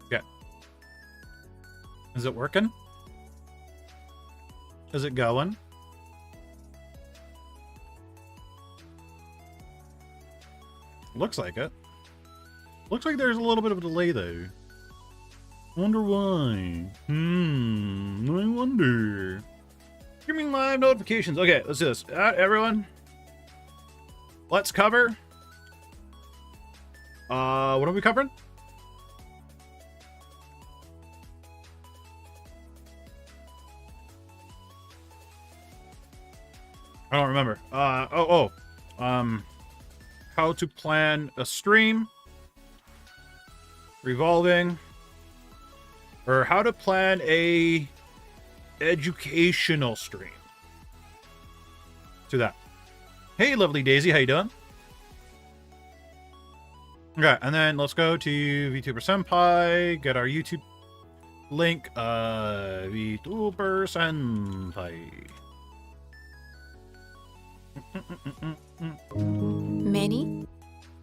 Okay. Is it working? Is it going? Looks like it. Looks like there's a little bit of a delay though. Wonder why. I wonder. Streaming live notifications. Okay, let's do this. Everyone. Let's cover. What are we covering? I don't remember. How to plan a stream. Revolving. Or how to plan a educational stream. Do that. Hey, lovely Daisy, how you doing? Okay, and then let's go to VTuber Senpai, get our YouTube link, VTuber Senpai. Many?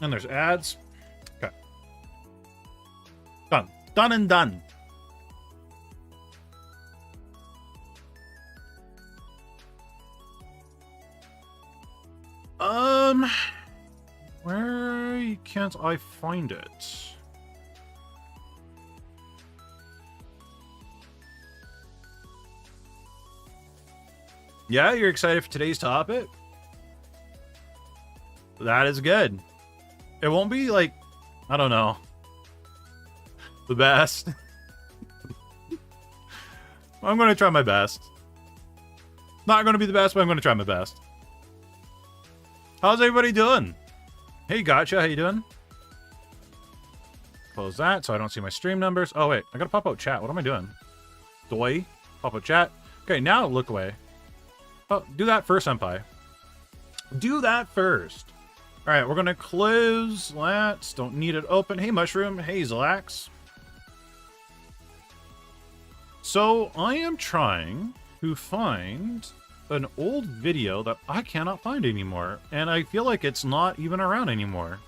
And there's ads. Okay. Done. Done and done. Where can't I find it? Yeah, you're excited for today's topic? That is good. It won't be like, I don't know, the best. I'm going to try my best. Not going to be the best, but I'm going to try my best. How's everybody doing? Hey, Gotcha, how you doing? Close that so I don't see my stream numbers. Oh, wait, I gotta pop out chat. What am I doing? Doi? Pop out chat. Okay, now look away. Oh, do that first, Senpai. Do that first. All right, we're gonna close that. Don't need it open. Hey, Mushroom. Hey, Zalax. So, I am trying to find an old video that I cannot find anymore, and I feel like it's not even around anymore.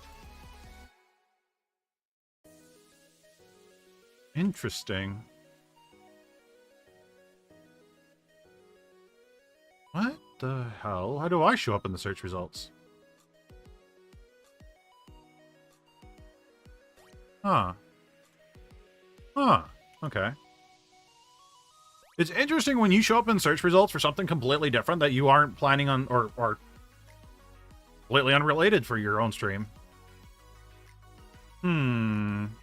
Interesting. What the hell? How do I show up in the search results? Huh. Huh. Okay. It's interesting when you show up in search results for something completely different that you aren't planning on or completely unrelated for your own stream. I'm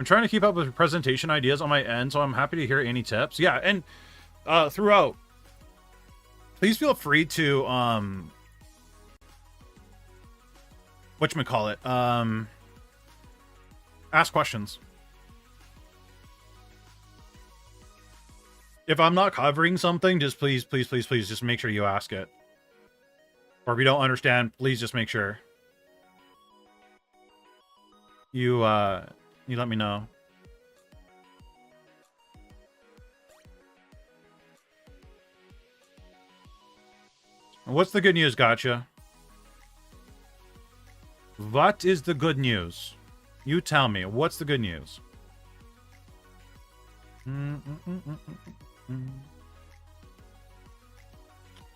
trying to keep up with presentation ideas on my end, so I'm happy to hear any tips. Yeah, and throughout, please feel free to whatchamacallit, ask questions. If I'm not covering something, just please just make sure you ask it. Or if you don't understand, please just make sure you let me know. What's the good news, Gotcha? What is the good news? You tell me. What's the good news?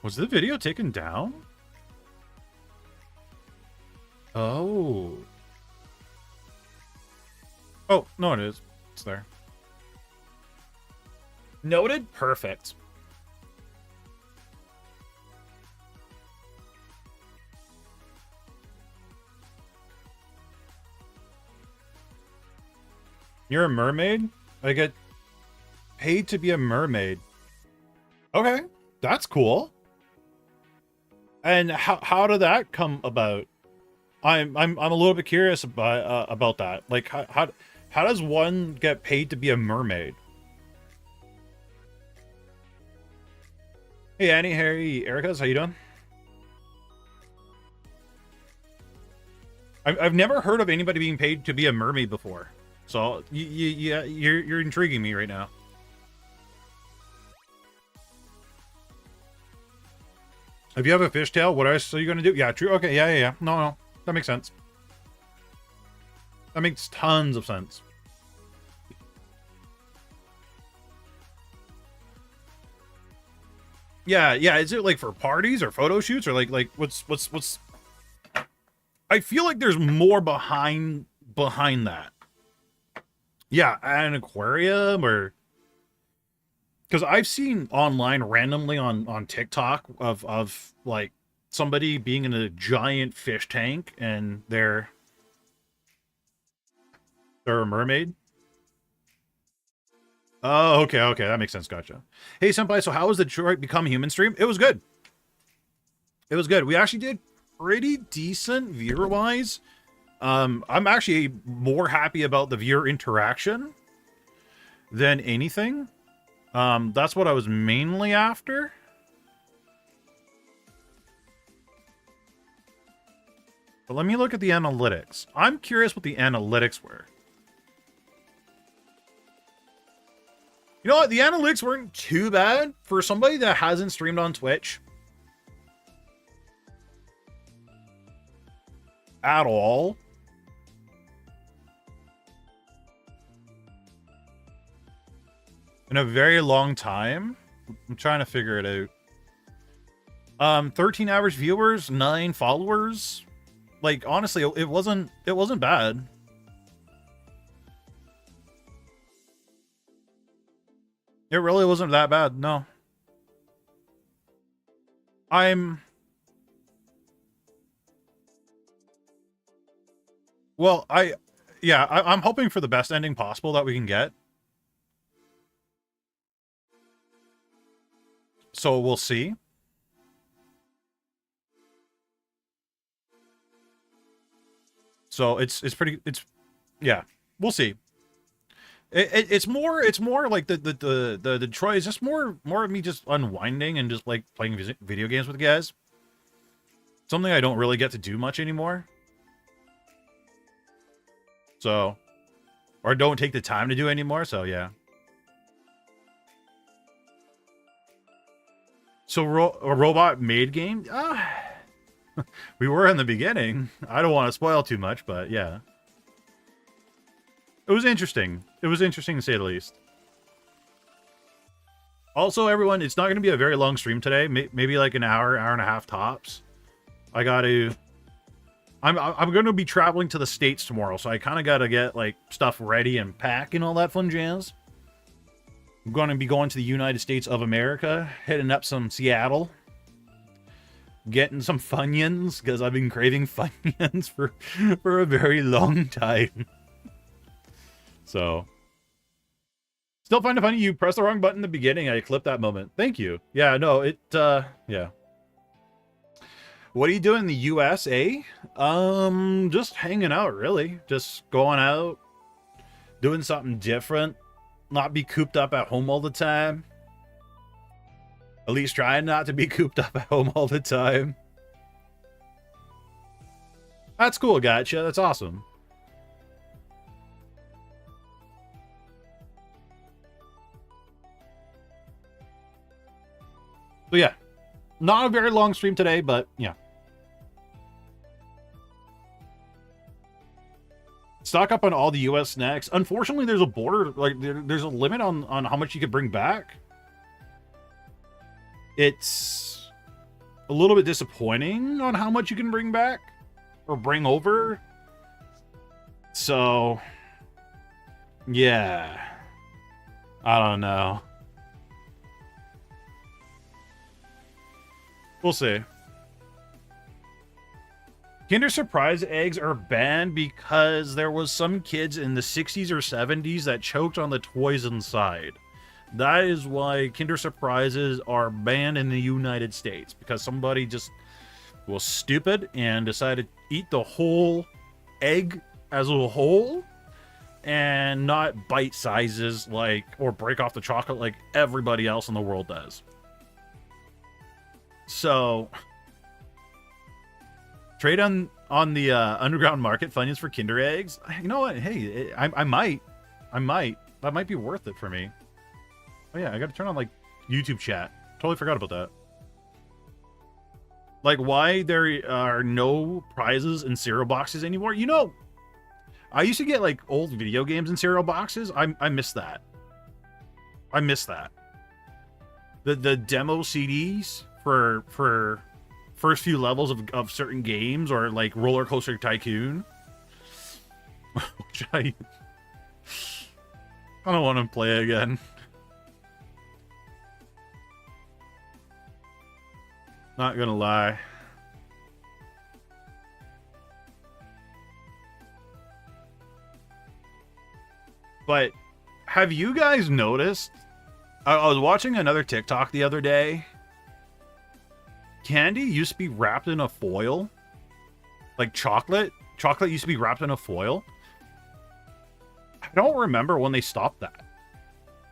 Was the video taken down? Oh. Oh, no, it is. It's there. Noted. Perfect. You're a mermaid? I get paid to be a mermaid. Okay, that's cool. And how did that come about? I'm a little bit curious about that. Like how does one get paid to be a mermaid? Hey Annie, Harry, Erica's, how you doing? I've never heard of anybody being paid to be a mermaid before. So you're intriguing me right now. If you have a fishtail, what else are you gonna do? Yeah, true. Okay, yeah. No, that makes sense. That makes tons of sense. Yeah. Is it like for parties or photo shoots or like what's? I feel like there's more behind that. Yeah, an aquarium or because I've seen online randomly on TikTok of like somebody being in a giant fish tank and they're a mermaid. Oh, okay, that makes sense. Gotcha. Hey, Senpai, so how was the Detroit Become Human stream? It was good. It was good. We actually did pretty decent viewer-wise. I'm actually more happy about the viewer interaction than anything. That's what I was mainly after. But let me look at the analytics. I'm curious what the analytics were. You know what? The analytics weren't too bad for somebody that hasn't streamed on Twitch at all. In a very long time. I'm trying to figure it out. 13 average viewers, 9 followers. Like, honestly, it wasn't bad. It really wasn't that bad, no. I'm hoping for the best ending possible that we can get. So we'll see. So it's yeah, we'll see. It's more like the Detroit is just more of me just unwinding and just like playing video games with guys. Something I don't really get to do much anymore. So, or don't take the time to do anymore. So yeah. So a robot made game? We were in the beginning. I don't want to spoil too much, but yeah. It was interesting. It was interesting to say the least. Also, everyone, it's not going to be a very long stream today. Maybe like an hour and a half tops. I got to... I'm going to be traveling to the States tomorrow, so I kind of got to get like stuff ready and pack and all that fun jazz. I'm going to be going to the United States of America, heading up some Seattle. Getting some Funyuns, because I've been craving Funyuns for a very long time. So, still find it funny you pressed the wrong button in the beginning. I clipped that moment. Thank you. Yeah, no, yeah. What are you doing in the USA? Just hanging out, really. Just going out, doing something different. Not be cooped up at home all the time. At least trying not to be cooped up at home all the time. That's cool, gotcha. That's awesome. So yeah, not a very long stream today, but yeah. Stock up on all the US snacks. Unfortunately, there's a border, like there's a limit on how much you can bring back. It's a little bit disappointing on how much you can bring back or bring over. So yeah, I don't know. We'll see. Kinder Surprise eggs are banned because there was some kids in the 60s or 70s that choked on the toys inside. That is why Kinder Surprises are banned in the United States, because somebody just was stupid and decided to eat the whole egg as a whole and not bite sizes like, or break off the chocolate like everybody else in the world does. So Trade on the underground market Funyuns for Kinder eggs. You know what? Hey, I might. That might be worth it for me. Oh yeah, I got to turn on like YouTube chat. Totally forgot about that. Like, why there are no prizes in cereal boxes anymore? You know, I used to get like old video games in cereal boxes. I miss that. I miss that. The demo CDs for first few levels of certain games, or like Roller Coaster Tycoon. Which I don't want to play again. Not gonna lie. But have you guys noticed? I was watching another TikTok the other day. Candy used to be wrapped in a foil. Like chocolate. Chocolate used to be wrapped in a foil. I don't remember when they stopped that.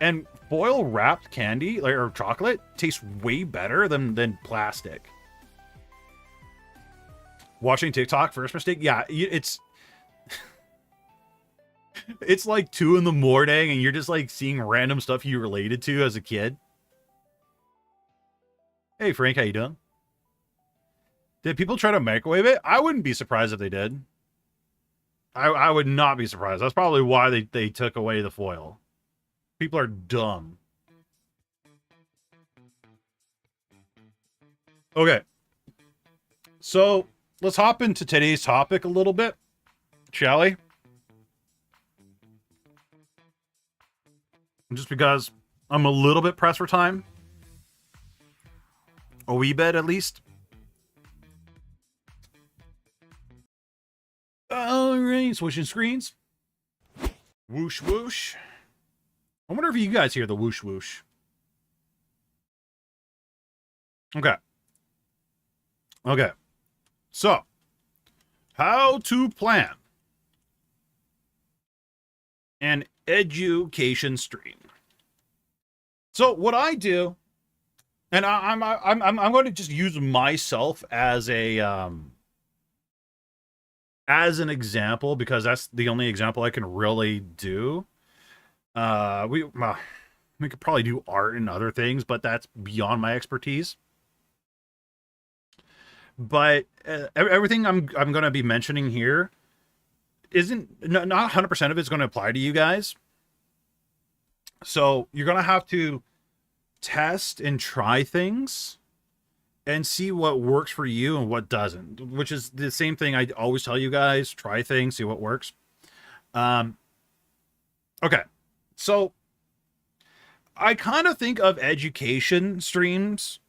And foil wrapped candy, like, or chocolate, tastes way better than plastic. Watching TikTok, first mistake. Yeah, it's it's like 2 in the morning and you're just like seeing random stuff you related to as a kid. Hey Frank, how you doing? Did people try to microwave it? I wouldn't be surprised if they did. I would not be surprised. That's probably why they took away the foil. People are dumb. Okay. So, let's hop into today's topic a little bit, shall we? Just because I'm a little bit pressed for time. A wee bit, at least. Alright, switching screens. Whoosh, whoosh. I wonder if you guys hear the whoosh, whoosh. Okay. Okay. So, how to plan an education stream. So, what I do, and I'm going to just use myself as an example, because that's the only example I can really do. We could probably do art and other things, but that's beyond my expertise. But everything I'm going to be mentioning here not 100% of it's going to apply to you guys. So you're going to have to test and try things and see what works for you and what doesn't, which is the same thing I always tell you guys. Try things, see what works. Okay. So I kind of think of education streams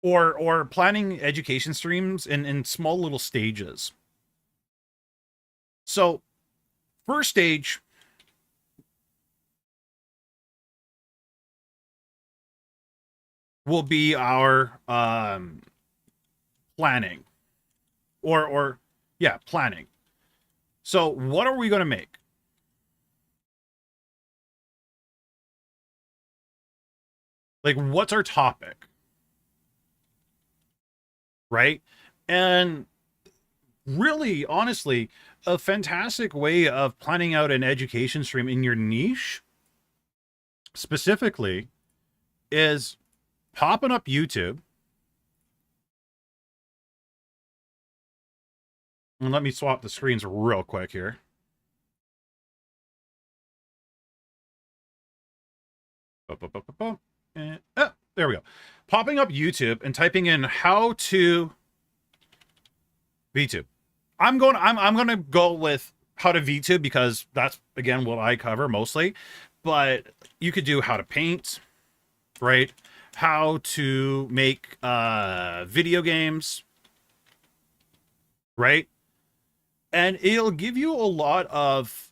or planning education streams in small little stages. So first stage, will be our planning or yeah, planning. So what are we going to make? Like, what's our topic? Right? And really, honestly, a fantastic way of planning out an education stream in your niche specifically is popping up YouTube. And let me swap the screens real quick here. And, there we go. Popping up YouTube and typing in how to VTube. I'm going to go with how to VTube because that's, again, what I cover mostly. But you could do how to paint, right? How to make video games, right? And it'll give you a lot of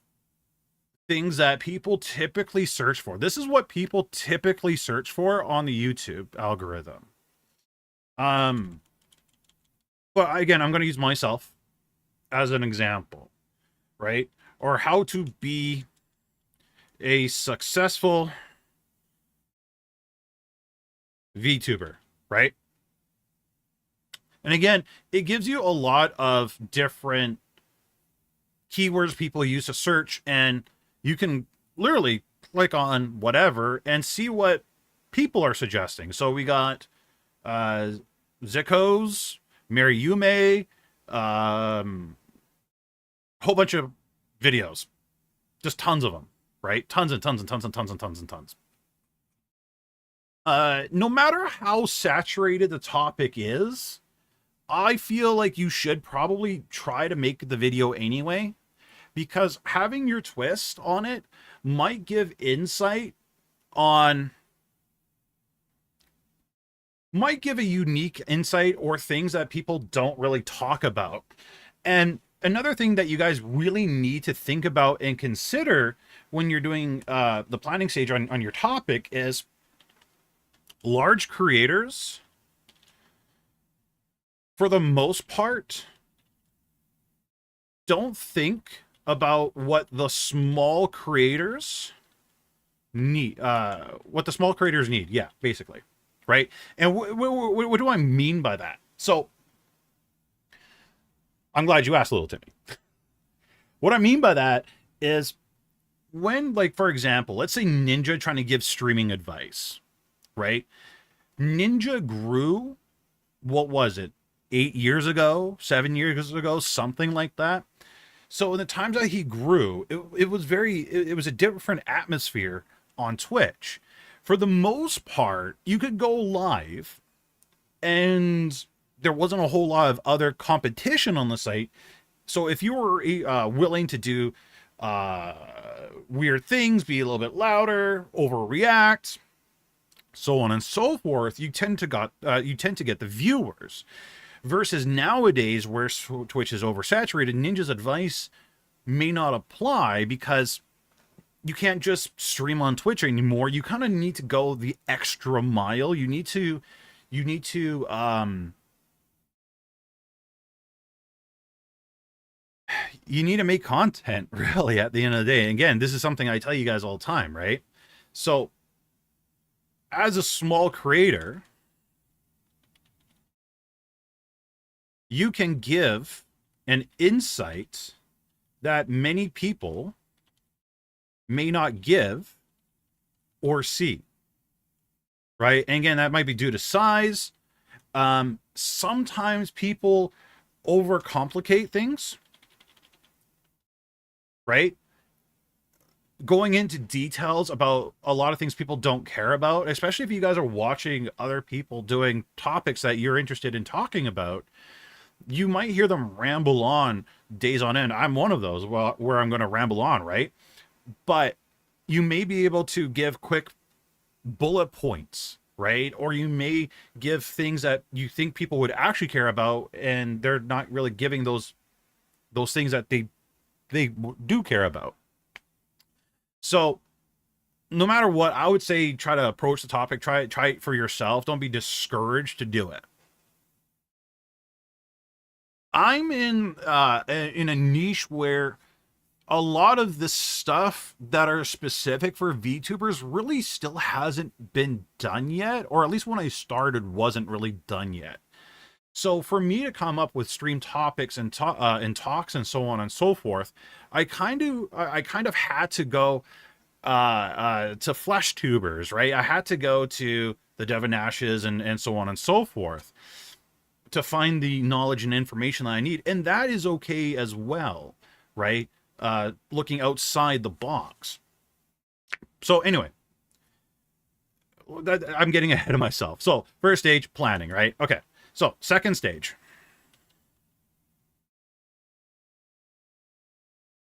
things that people typically search for. This is what people typically search for on the YouTube algorithm. But again, I'm going to use myself as an example, right? Or how to be a successful VTuber, right? And again, it gives you a lot of different keywords people use to search, and you can literally click on whatever and see what people are suggesting. So we got uh, Zico's, Mary Yume, whole bunch of videos, just tons of them, right? Tons and tons and tons and tons and tons and tons. No matter how saturated the topic is, I feel like you should probably try to make the video anyway, because having your twist on it might give insight on, might give a unique insight or things that people don't really talk about. And another thing that you guys really need to think about and consider when you're doing the planning stage on your topic is large creators, for the most part, don't think about what the small creators need. What the small creators need. Yeah, basically. Right? And what do I mean by that? So, I'm glad you asked, little Timmy. What I mean by that is when, like, for example, let's say Ninja trying to give streaming advice, right? Ninja grew, what was it, 8 years ago, 7 years ago, something like that. So in the times that he grew, it was it was a different atmosphere on Twitch. For the most part, you could go live and there wasn't a whole lot of other competition on the site. So if you were willing to do weird things, be a little bit louder, overreact, so on and so forth, you tend to get the viewers. Versus nowadays, where Twitch is oversaturated, Ninja's advice may not apply because you can't just stream on Twitch anymore. You kind of need to go the extra mile. You need to you need to make content, really, at the end of the day. And again, this is something I tell you guys all the time, right? So as a small creator, you can give an insight that many people may not give or see, right? And again, that might be due to size. Sometimes people overcomplicate things, right? Going into details about a lot of things people don't care about, especially if you guys are watching other people doing topics that you're interested in talking about, you might hear them ramble on days on end. I'm one of those where I'm going to ramble on, right? But you may be able to give quick bullet points, right? Or you may give things that you think people would actually care about, and they're not really giving those things that they do care about. So no matter what, I would say try to approach the topic, try it for yourself. Don't be discouraged to do it. I'm in a niche where a lot of the stuff that are specific for VTubers really still hasn't been done yet, or at least when I started wasn't really done yet. So for me to come up with stream topics and talks and so on and so forth, I kind of had to go to flesh tubers, right? I had to go to the Devon Ashes and so on and so forth to find the knowledge and information that I need. And that is okay as well, right? Looking outside the box. So anyway, I'm getting ahead of myself. So first stage, planning, right? Okay. So second stage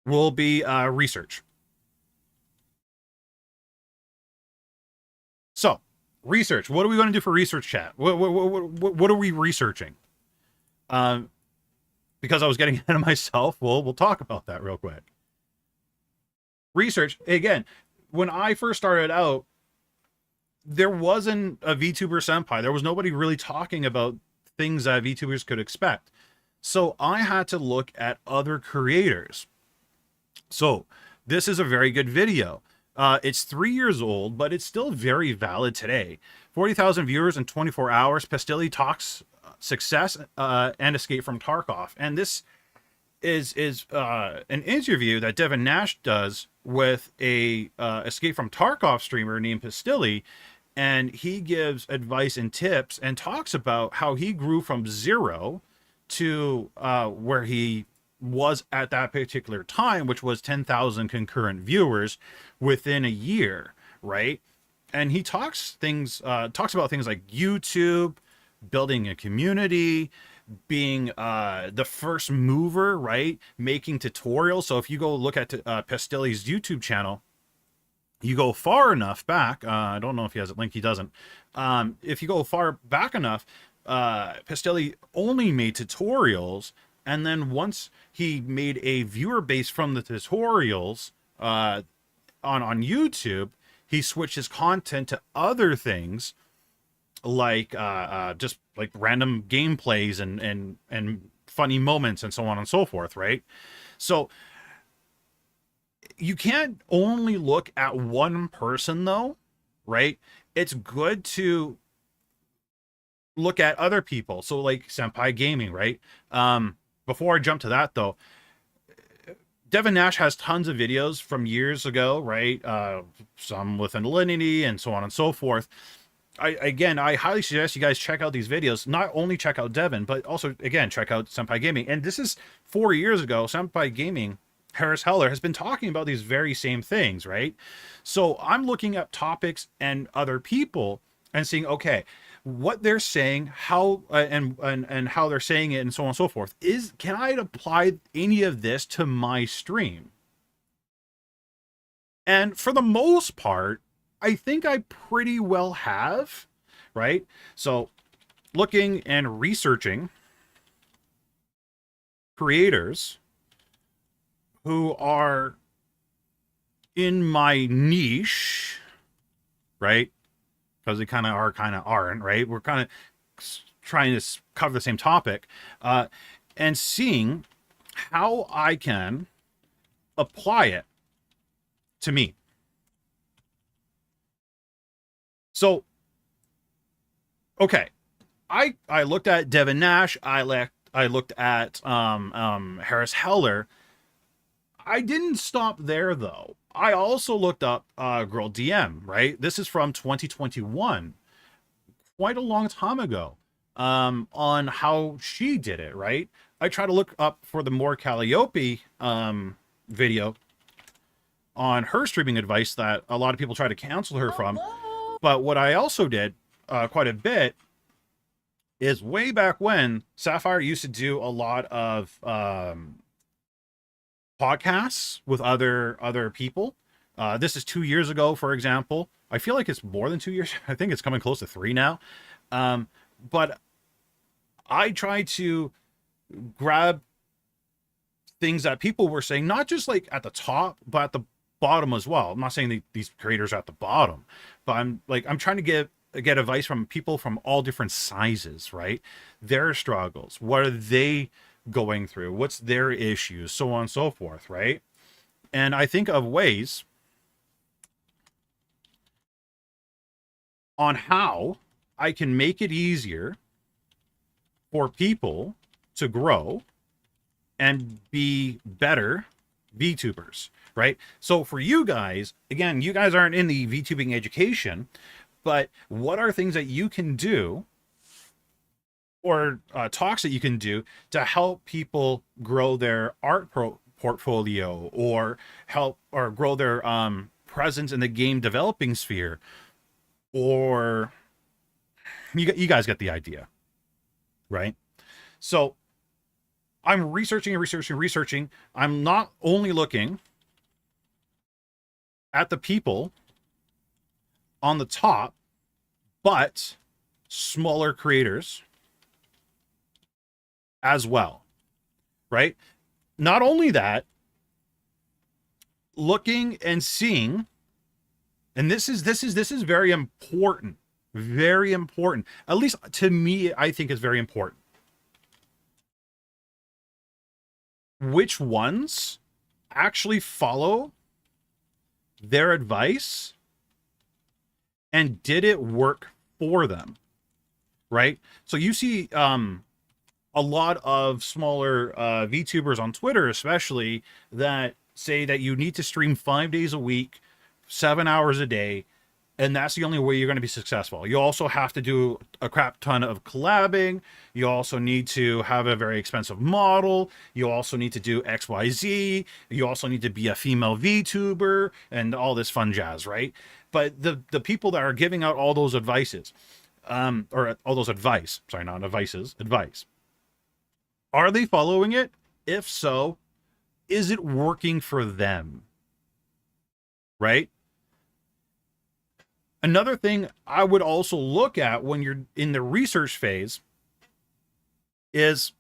will be research. So research. What are we going to do for research, chat? What are we researching? Because I was getting ahead of myself, we'll talk about that real quick. Research, again, when I first started out, there wasn't a VTuber Senpai. There was nobody really talking about things that VTubers could expect. So I had to look at other creators. So this is a very good video. It's 3 years old, but it's still very valid today. 40,000 viewers in 24 hours. Pastilli talks Success and Escape from Tarkov. And this is an interview that Devin Nash does with a Escape from Tarkov streamer named Pastilli, and he gives advice and tips and talks about how he grew from 0 to where he was at that particular time, which was 10,000 concurrent viewers within a year, right? And he talks about things like YouTube, building a community, being the first mover, right? Making tutorials. So if you go look at Pastilli's YouTube channel, you go far enough back. I don't know if he has a link. He doesn't. If you go far back enough, Pastilli only made tutorials. And then once he made a viewer base from the tutorials on YouTube, he switched his content to other things like just like random gameplays and funny moments and so on and so forth, right? So you can't only look at one person though, right? It's good to look at other people. So like Senpai Gaming, right? Before I jump to that though, Devin Nash has tons of videos from years ago, right? Some with Alinity and so on and so forth. I highly suggest you guys check out these videos. Not only check out Devin, but also, again, check out Senpai Gaming. And this is 4 years ago. Senpai Gaming, Harris Heller, has been talking about these very same things, right? So I'm looking at topics and other people and seeing, okay, what they're saying, how and how they're saying it, and so on and so forth. Can I apply any of this to my stream? And for the most part, I think I pretty well have, right? So looking and researching creators who are in my niche, right? Because they kind of are, kind of aren't, right? We're kind of trying to cover the same topic, and seeing how I can apply it to me. So, okay, I looked at Devin Nash. I looked at Harris Heller. I didn't stop there though. I also looked up Girl DM, right? This is from 2021, quite a long time ago, on how she did it, right? I tried to look up for the more Calliope video on her streaming advice that a lot of people try to cancel her from. But what I also did quite a bit is way back when Sapphire used to do a lot of podcasts with other people. This is 2 years ago, for example. I feel like it's more than 2 years. I think it's coming close to 3 now. But I try to grab things that people were saying, not just like at the top, but at the bottom as well. I'm not saying that these creators are at the bottom, but I'm trying to get advice from people from all different sizes, right? Their struggles, what are they going through, what's their issues, so on and so forth, right? And I think of ways on how I can make it easier for people to grow and be better VTubers, right? So for you guys, again, you guys aren't in the VTubing education, but what are things that you can do, or talks that you can do to help people grow their art portfolio, or help or grow their presence in the game developing sphere, or you guys get the idea, right? So I'm researching. I'm not only looking at the people on the top, but smaller creators as well, right? Not only that, looking and seeing, and this is very important, at least to me. I think is very important. Which ones actually follow their advice, and did it work for them? right? So you see a lot of smaller VTubers on Twitter, especially, that say that you need to stream 5 days a week, 7 hours a day, and that's the only way you're going to be successful. You also have to do a crap ton of collabing. You also need to have a very expensive model. You also need to do XYZ. You also need to be a female VTuber and all this fun jazz, right? But the people that are giving out all those advices, or all those advice, sorry, not advices, advice, are they following it? If so, is it working for them? Right? Another thing I would also look at when you're in the research phase is,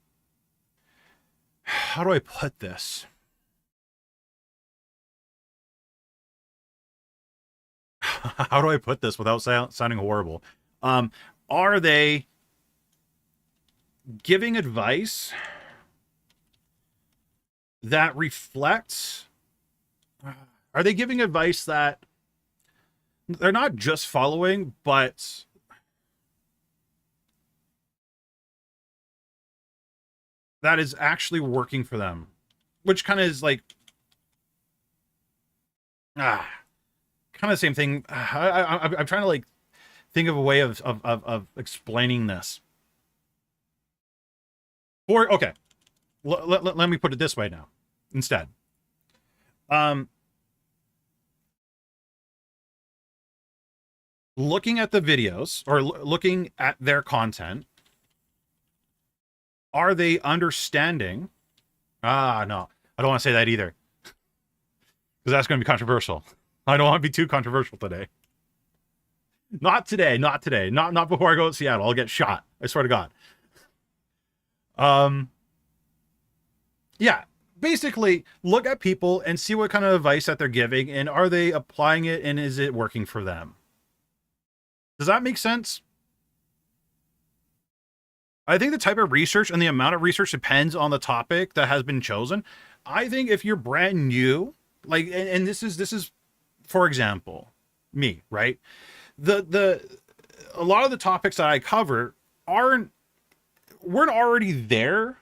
how do I put this? How do I put this without sounding horrible? Are they giving advice that reflects? Are they giving advice that they're not just following, but that is actually working for them? Which kind of is like, kind of the same thing. I'm trying to like think of a way of explaining this. Or okay, let me put it this way now instead. Looking at the videos, or looking at their content, are they understanding? No, I don't want to say that either, because that's going to be controversial. I don't want to be too controversial today. Not today, not today. Not before I go to Seattle. I'll get shot. I swear to God. Yeah, basically look at people and see what kind of advice that they're giving, and are they applying it, and is it working for them? Does that make sense? I think the type of research and the amount of research depends on the topic that has been chosen. I think if you're brand new, like, and this is, for example, me, right? A lot of the topics that I cover weren't already there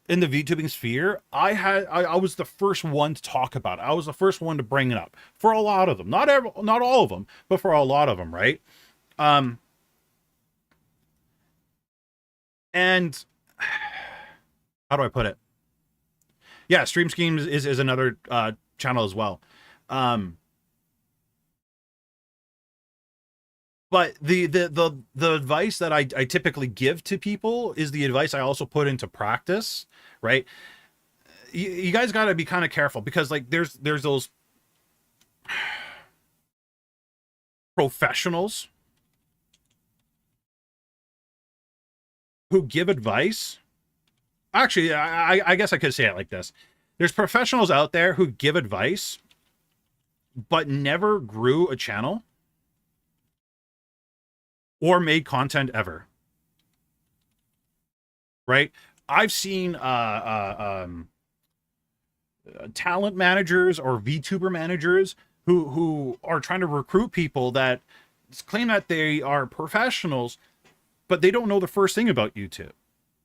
in the VTubing sphere. I was the first one to talk about it. I was the first one to bring it up for a lot of them, not all of them, but for a lot of them, right? And how do I put it? Yeah, Stream Schemes is another channel as well. But the advice that I typically give to people is the advice I also put into practice, right? You guys got to be kind of careful, because like there's those professionals who give advice. Actually, I guess I could say it like this. There's professionals out there who give advice, but never grew a channel or made content ever. Right? I've seen talent managers or VTuber managers who are trying to recruit people that claim that they are professionals, but they don't know the first thing about YouTube.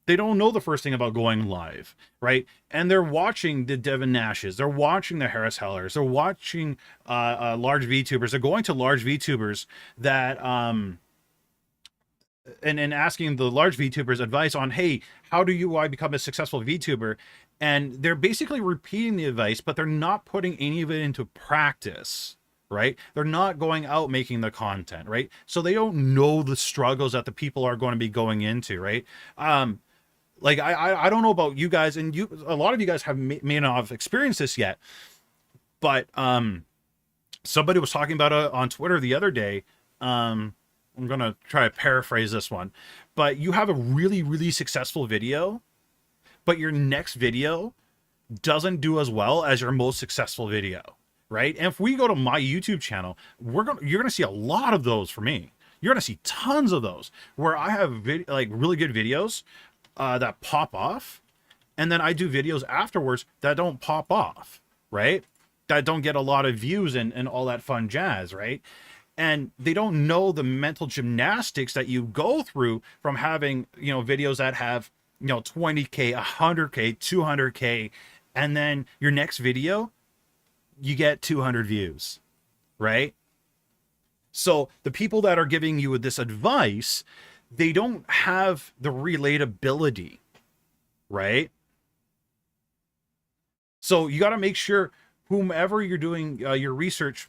They don't know the first thing about going live, right? And they're watching the Devin Nashes, they're watching the Harris Hellers, they're watching large VTubers. They're going to large VTubers that and asking the large VTubers advice on, hey, how do I become a successful VTuber? And they're basically repeating the advice, but they're not putting any of it into practice, right? They're not going out making the content, right? So they don't know the struggles that the people are going to be going into, right? Like I don't know about you guys, and a lot of you guys may not have experienced this yet, but somebody was talking about it on Twitter the other day. I'm gonna try to paraphrase this one, but you have a really, really successful video, but your next video doesn't do as well as your most successful video, right? And if we go to my YouTube channel, you're gonna see a lot of those for me. You're gonna see tons of those where I have like really good videos that pop off, and then I do videos afterwards that don't pop off, right? That don't get a lot of views and all that fun jazz, right? and they don't know the mental gymnastics that you go through from having, videos that have, 20K, 100K, 200K, and then your next video, you get 200 views, right? So the people that are giving you this advice, they don't have the relatability, right? So you got to make sure whomever you're doing your research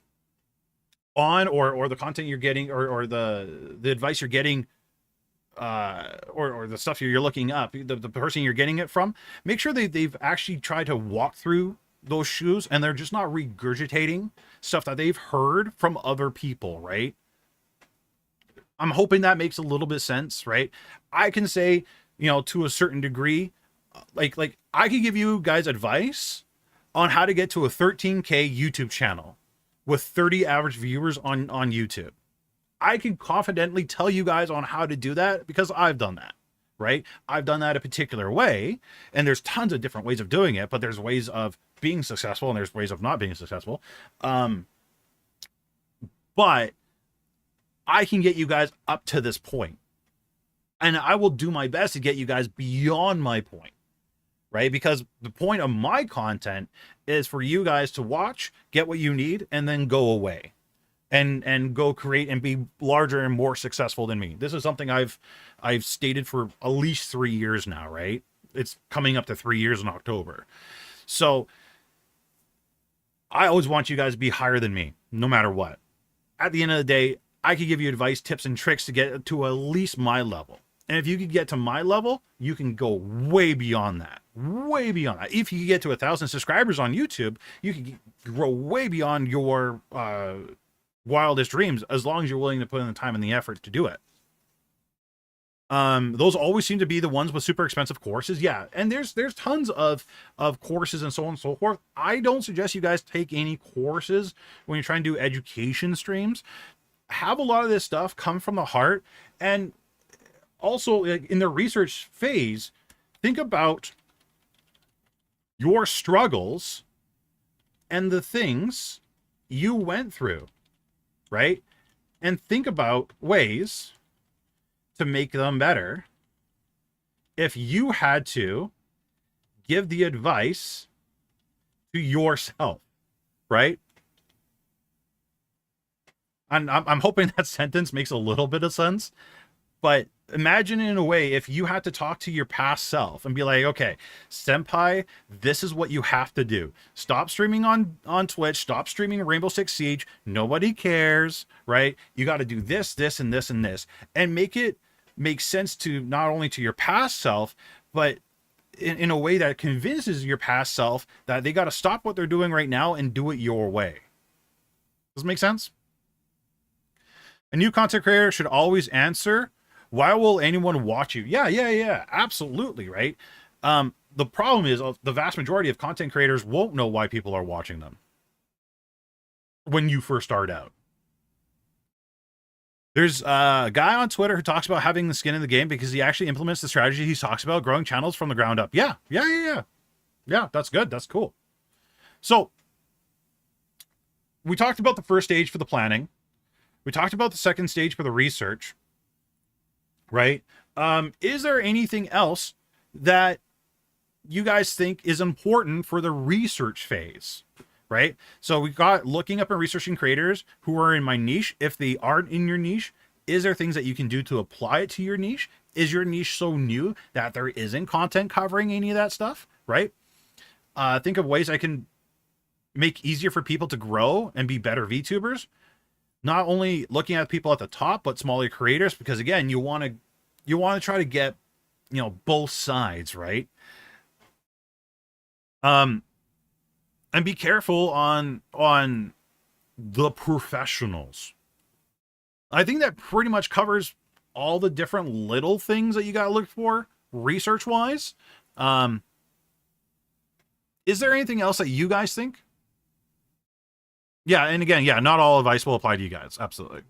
on, or the content you're getting, or the advice you're getting, or the stuff you're looking up, the person you're getting it from, make sure they've actually tried to walk through those shoes, and they're just not regurgitating stuff that they've heard from other people, right? I'm hoping that makes a little bit sense, right? I can say, to a certain degree, like I can give you guys advice on how to get to a 13K YouTube channel with 30 average viewers on YouTube. I can confidently tell you guys on how to do that because I've done that, right? I've done that a particular way, and there's tons of different ways of doing it, but there's ways of being successful and there's ways of not being successful. But I can get you guys up to this point, and I will do my best to get you guys beyond my point, right? Because the point of my content is for you guys to watch, get what you need, and then go away and go create and be larger and more successful than me. This is something I've stated for at least 3 years now, right? It's coming up to 3 years in October. So I always want you guys to be higher than me, no matter what. At the end of the day, I could give you advice, tips, and tricks to get to at least my level. And if you could get to my level, you can go way beyond that. Way beyond that. If you get to 1,000 subscribers on YouTube, you can grow way beyond your wildest dreams, as long as you're willing to put in the time and the effort to do it. Those always seem to be the ones with super expensive courses. Yeah, and there's tons of courses and so on and so forth. I don't suggest you guys take any courses when you're trying to do education streams. Have a lot of this stuff come from the heart, and also in the research phase, think about your struggles and the things you went through, right? And think about ways to make them better if you had to give the advice to yourself, right? I'm hoping that sentence makes a little bit of sense, but imagine in a way if you had to talk to your past self and be like, okay, Senpai, this is what you have to do. Stop streaming on Twitch. Stop streaming Rainbow Six Siege. Nobody cares, right? You got to do this, this, and this, and this, and make it make sense to not only to your past self, but in a way that convinces your past self that they got to stop what they're doing right now and do it your way. Does it make sense? A new content creator should always answer, why will anyone watch you? Yeah, absolutely, right? The problem is the vast majority of content creators won't know why people are watching them when you first start out. There's a guy on Twitter who talks about having the skin in the game because he actually implements the strategy he talks about, growing channels from the ground up. Yeah, that's good. That's cool. So we talked about the first stage for the planning. We talked about the second stage for the research, right? Is there anything else that you guys think is important for the research phase, right? So we got looking up and researching creators who are in my niche. If they aren't in your niche, is there things that you can do to apply it to your niche? Is your niche so new that there isn't content covering any of that stuff, right? Think of ways I can make easier for people to grow and be better VTubers. Not only looking at people at the top, but smaller creators, because again, you want to try to get, both sides, right? And be careful on the professionals. I think that pretty much covers all the different little things that you got to look for research wise. Is there anything else that you guys think? Yeah, and again, not all advice will apply to you guys. Absolutely.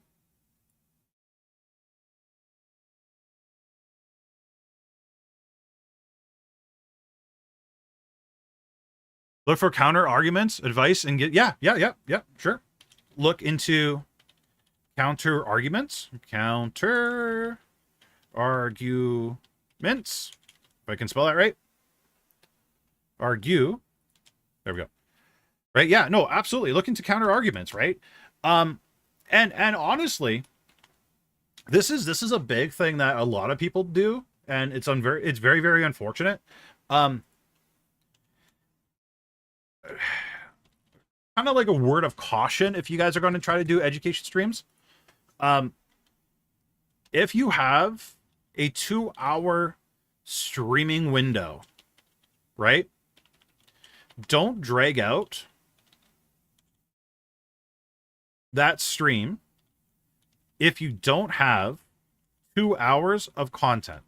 Look for counter arguments, advice, and get, yeah, sure. Look into Counter arguments. Counter arguments. If I can spell that right. Argue. There we go. Right? Yeah, no, absolutely. Looking to counter arguments, right? And honestly, this is a big thing that a lot of people do, and it's very, very unfortunate. Kind of like a word of caution if you guys are going to try to do education streams. If you have a 2-hour streaming window, right? Don't drag out that stream if you don't have 2 hours of content.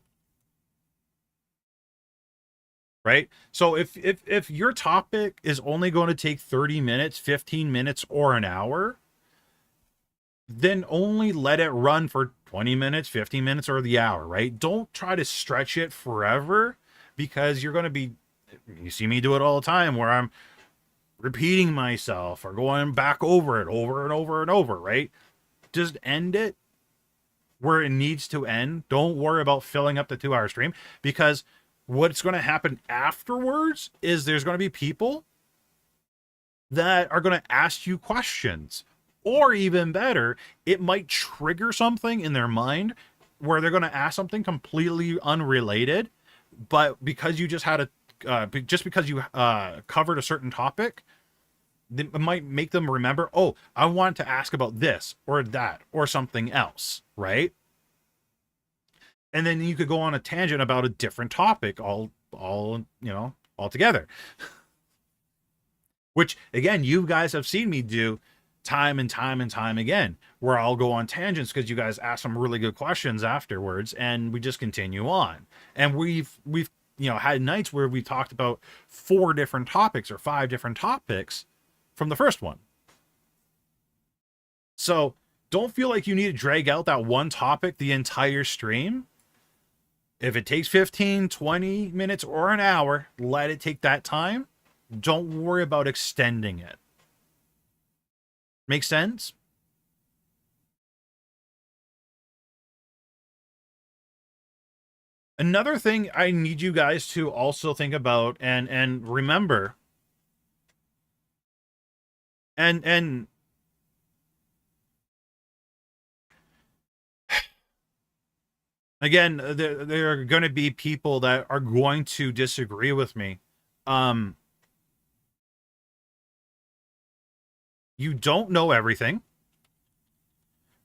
Right? So if your topic is only going to take 30 minutes, 15 minutes, or an hour, then only let it run for 20 minutes, 15 minutes, or the hour, right? Don't try to stretch it forever, because you're going to be, you see me do it all the time where I'm repeating myself or going back over it over and over and over, right? Just end it where it needs to end. Don't worry about filling up the 2-hour stream, because what's going to happen afterwards is there's going to be people that are going to ask you questions. Or even better, it might trigger something in their mind where they're going to ask something completely unrelated, but because you just had just because you covered a certain topic, it might make them remember, oh, I want to ask about this or that or something else, right? And then you could go on a tangent about a different topic altogether. Which, again, you guys have seen me do time and time and time again, where I'll go on tangents because you guys ask some really good questions afterwards, and we just continue on. And we've had nights where we talked about 4 different topics or 5 different topics from the first one. So don't feel like you need to drag out that one topic the entire stream. If it takes 15, 20 minutes or an hour, let it take that time. Don't worry about extending it. Make sense? Another thing I need you guys to also think about and remember, and again, there are going to be people that are going to disagree with me. You don't know everything,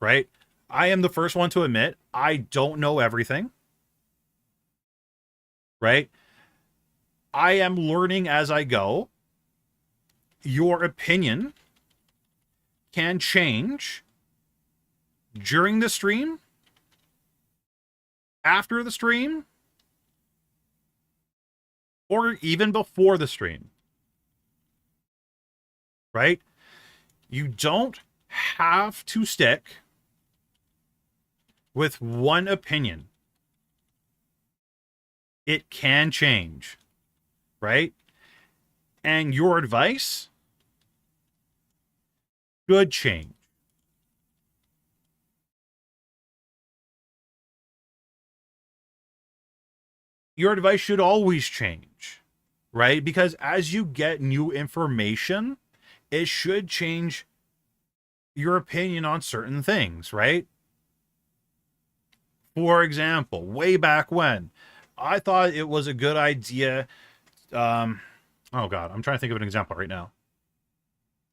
right? I am the first one to admit I don't know everything, right? I am learning as I go. Your opinion can change during the stream, after the stream, or even before the stream, right? You don't have to stick with one opinion. It can change, right? And your advice should change. Your advice should always change, right? Because as you get new information, it should change your opinion on certain things, right? For example, way back when, I thought it was a good idea. Oh God, I'm trying to think of an example right now,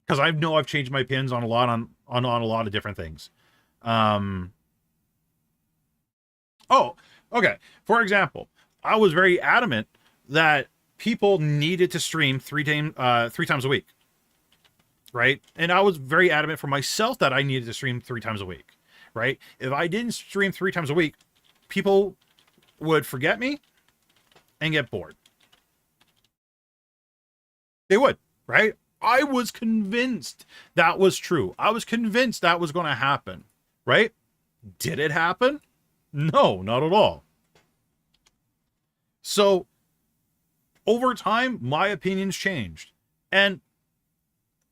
because I know I've changed my opinions on a lot on a lot of different things. Oh, okay. For example, I was very adamant that people needed to stream 3 times a week. Right? And I was very adamant for myself that I needed to stream 3 times a week, right? If I didn't stream 3 times a week, people would forget me and get bored. They would, right? I was convinced that was true. I was convinced that was going to happen, right? Did it happen? No, not at all. So over time, my opinions changed. And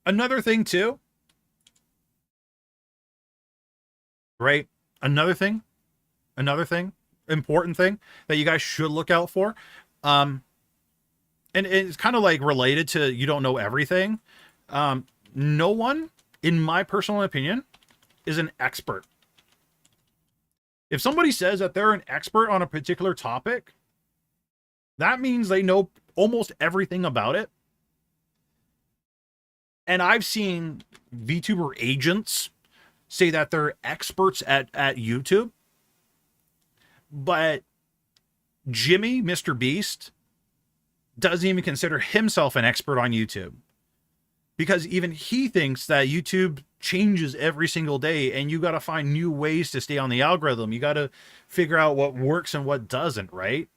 another thing too, right? Another thing, important thing that you guys should look out for. Um, and it's kind of like related to you don't know everything. No one, in my personal opinion, is an expert. If somebody says that they're an expert on a particular topic, that means they know almost everything about it. And I've seen VTuber agents say that they're experts at YouTube, but Jimmy, Mr. Beast, doesn't even consider himself an expert on YouTube, because even he thinks that YouTube changes every single day and you got to find new ways to stay on the algorithm. You got to figure out what works and what doesn't, right?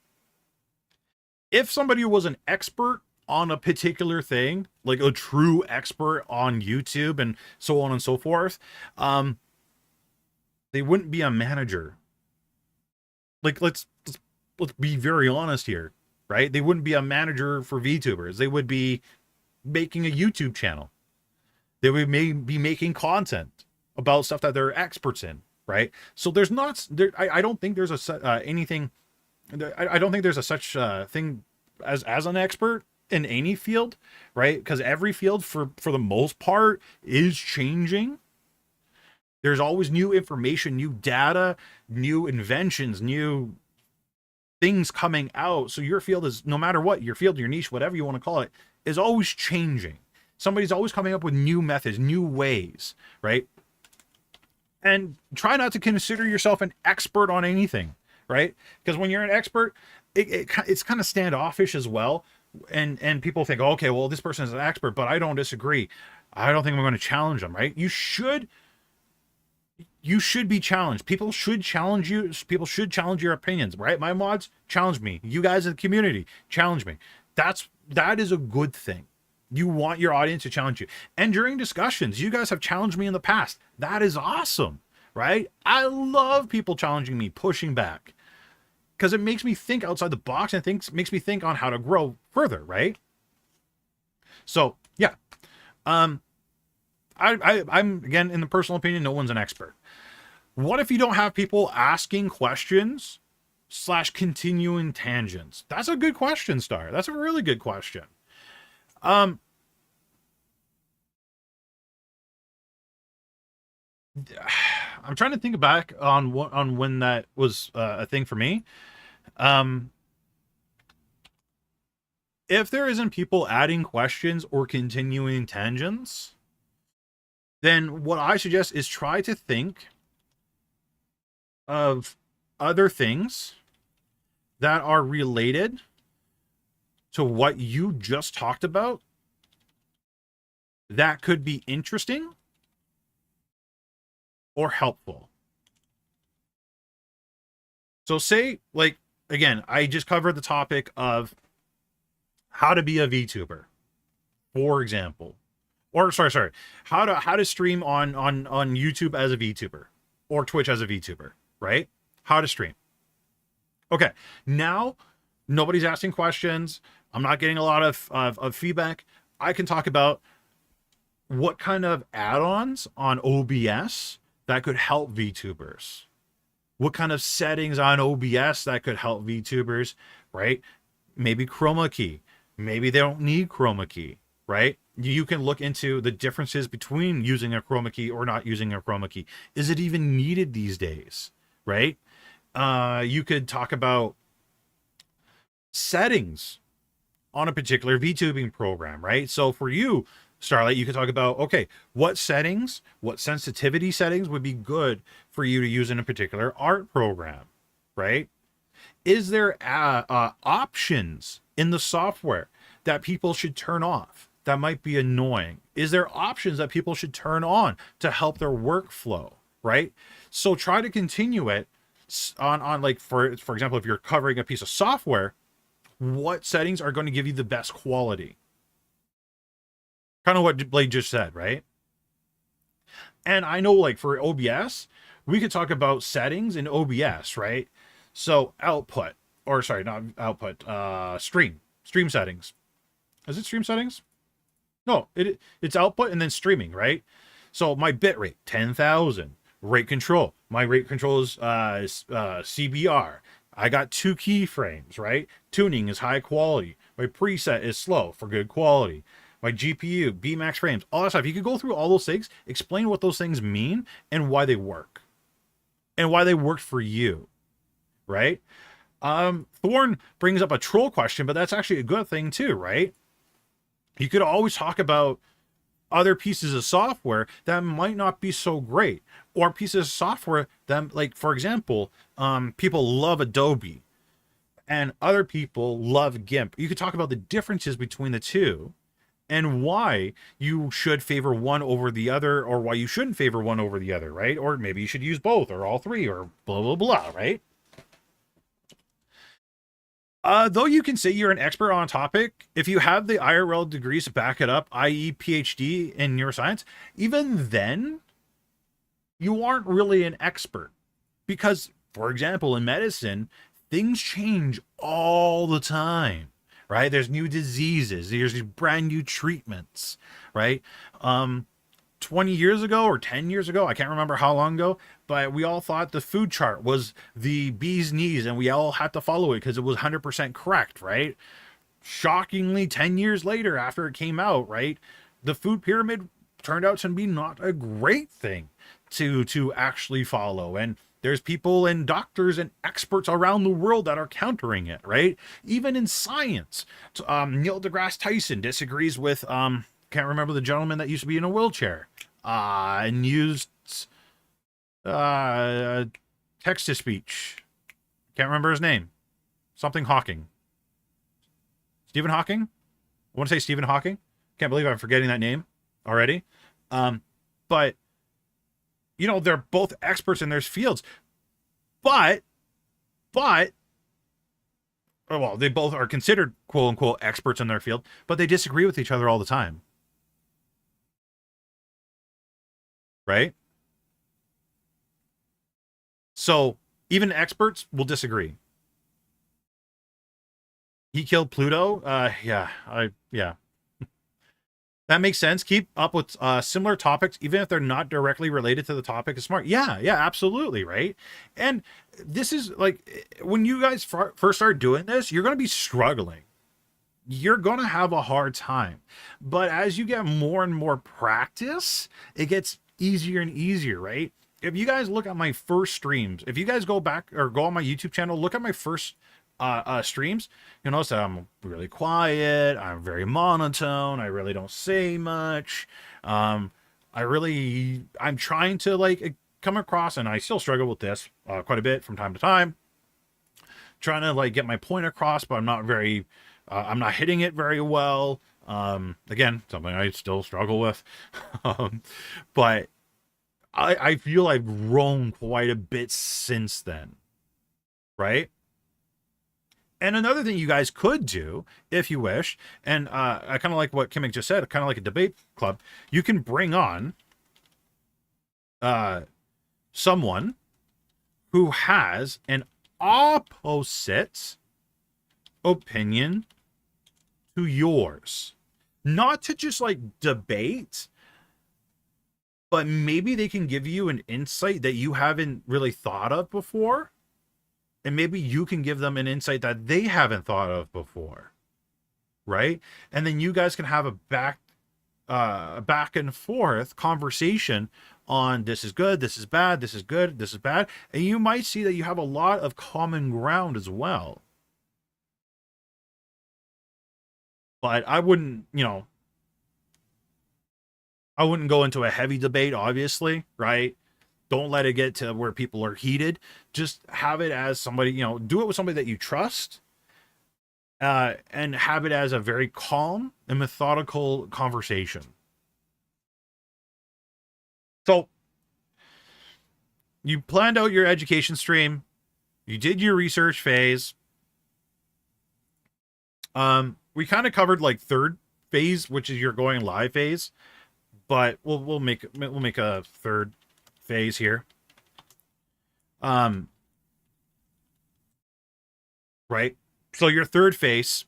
If somebody was an expert on a particular thing, like a true expert on YouTube and so on and so forth, they wouldn't be a manager. Like, let's be very honest here, right? They wouldn't be a manager for VTubers. They would be making a YouTube channel. They would be making content about stuff that they're experts in, right? So there's not there. I don't think there's a anything. I don't think there's a such thing as an expert in any field, right? Because every field, for the most part, is changing. There's always new information, new data, new inventions, new things coming out. So your field is, no matter what, your field, your niche, whatever you want to call it, is always changing. Somebody's always coming up with new methods, new ways, right? And try not to consider yourself an expert on anything, right? Because when you're an expert, it's kind of standoffish as well. And people think, oh, okay, well, this person is an expert, but I don't disagree. I don't think I'm going to challenge them, right? You should be challenged. People should challenge you. People should challenge your opinions, right? My mods, challenge me. You guys in the community, challenge me. That is a good thing. You want your audience to challenge you. And during discussions, you guys have challenged me in the past. That is awesome, right? I love people challenging me, pushing back, because it makes me think outside the box and makes me think on how to grow further, right? So yeah, I'm again, in the personal opinion, no one's an expert. What if you don't have people asking questions / continuing tangents? That's a good question, Star. That's a really good question. I'm trying to think back on when that was a thing for me. If there isn't people adding questions or continuing tangents, then what I suggest is try to think of other things that are related to what you just talked about that could be interesting or helpful. So say, like, again, I just covered the topic of how to be a VTuber, for example. Or sorry, how to stream on YouTube as a VTuber or Twitch as a VTuber, right? How to stream. Okay, now nobody's asking questions. I'm not getting a lot of feedback. I can talk about what kind of add-ons on OBS that could help VTubers. What kind of settings on OBS that could help VTubers, right? Maybe chroma key. Maybe they don't need chroma key, right? You can look into the differences between using a chroma key or not using a chroma key. Is it even needed these days, right? You could talk about settings on a particular VTubing program, right? So for you, Starlight, you could talk about, okay, what settings, what sensitivity settings would be good for you to use in a particular art program, right? Is there options in the software that people should turn off that might be annoying? Is there options that people should turn on to help their workflow, right? So try to continue it on like, for example, if you're covering a piece of software, what settings are going to give you the best quality? Kind of what Blade just said, right? And I know, like, for OBS, we could talk about settings in OBS, right? So output, or sorry, not output, stream settings. Is it stream settings? No, it's output and then streaming, right? So my bitrate, 10,000, Rate control. My rate control is CBR. I got 2 keyframes, right? Tuning is high quality. My preset is slow for good quality. My GPU, Bmax frames, all that stuff. You could go through all those things, explain what those things mean and why they work. And why they worked for you, right? Thorn brings up a troll question, but that's actually a good thing too, right? You could always talk about other pieces of software that might not be so great, or pieces of software that, like, for example, people love Adobe and other people love GIMP. You could talk about the differences between the two and why you should favor one over the other, or why you shouldn't favor one over the other, right? Or maybe you should use both or all three or blah, blah, blah, right? Though you can say you're an expert on a topic, if you have the IRL degrees to back it up, i.e. PhD in neuroscience, even then, you aren't really an expert. Because, for example, in medicine, things change all the time, right? There's new diseases, there's brand new treatments, right? 20 years ago or 10 years ago, I can't remember how long ago, but we all thought the food chart was the bee's knees and we all had to follow it because it was 100% correct, right? Shockingly, 10 years later, after it came out, right, the food pyramid turned out to be not a great thing to actually follow. And there's people and doctors and experts around the world that are countering it, right? Even in science. Neil deGrasse Tyson disagrees with, can't remember the gentleman that used to be in a wheelchair and used text to speech. Can't remember his name. Something Hawking. Stephen Hawking? I want to say Stephen Hawking. Can't believe I'm forgetting that name already. But, you know, they're both experts in their fields. But, well, they both are considered quote unquote experts in their field, but they disagree with each other all the time. Right? So even experts will disagree. He killed Pluto. Yeah. That makes sense. Keep up with similar topics, even if they're not directly related to the topic, is smart. Yeah, absolutely, right? And this is like, when you guys first start doing this, you're going to be struggling. You're going to have a hard time. But as you get more and more practice, it gets easier and easier, right? If you guys look at my first streams, if you guys go back or go on my YouTube channel, look at my first streams, you'll notice that I'm really quiet, I'm very monotone, I really don't say much. I'm trying to like come across, and I still struggle with this quite a bit from time to time, trying to like get my point across, but I'm not hitting it very well. Again, something I still struggle with. But I feel I've grown quite a bit since then, right? And another thing you guys could do, if you wish, and I kind of like what Kimmick just said, kind of like a debate club, you can bring on someone who has an opposite opinion to yours. Not to just like debate, but maybe they can give you an insight that you haven't really thought of before. And maybe you can give them an insight that they haven't thought of before. Right? And then you guys can have a back and forth conversation on this is good, this is bad, this is good, this is bad. And you might see that you have a lot of common ground as well. But I wouldn't, I wouldn't go into a heavy debate, obviously, right? Don't let it get to where people are heated. Just have it as somebody, do it with somebody that you trust, and have it as a very calm and methodical conversation. So you planned out your education stream. You did your research phase. We kind of covered like third phase, which is your going live phase, but we'll make a third phase here. Right. So your third phase.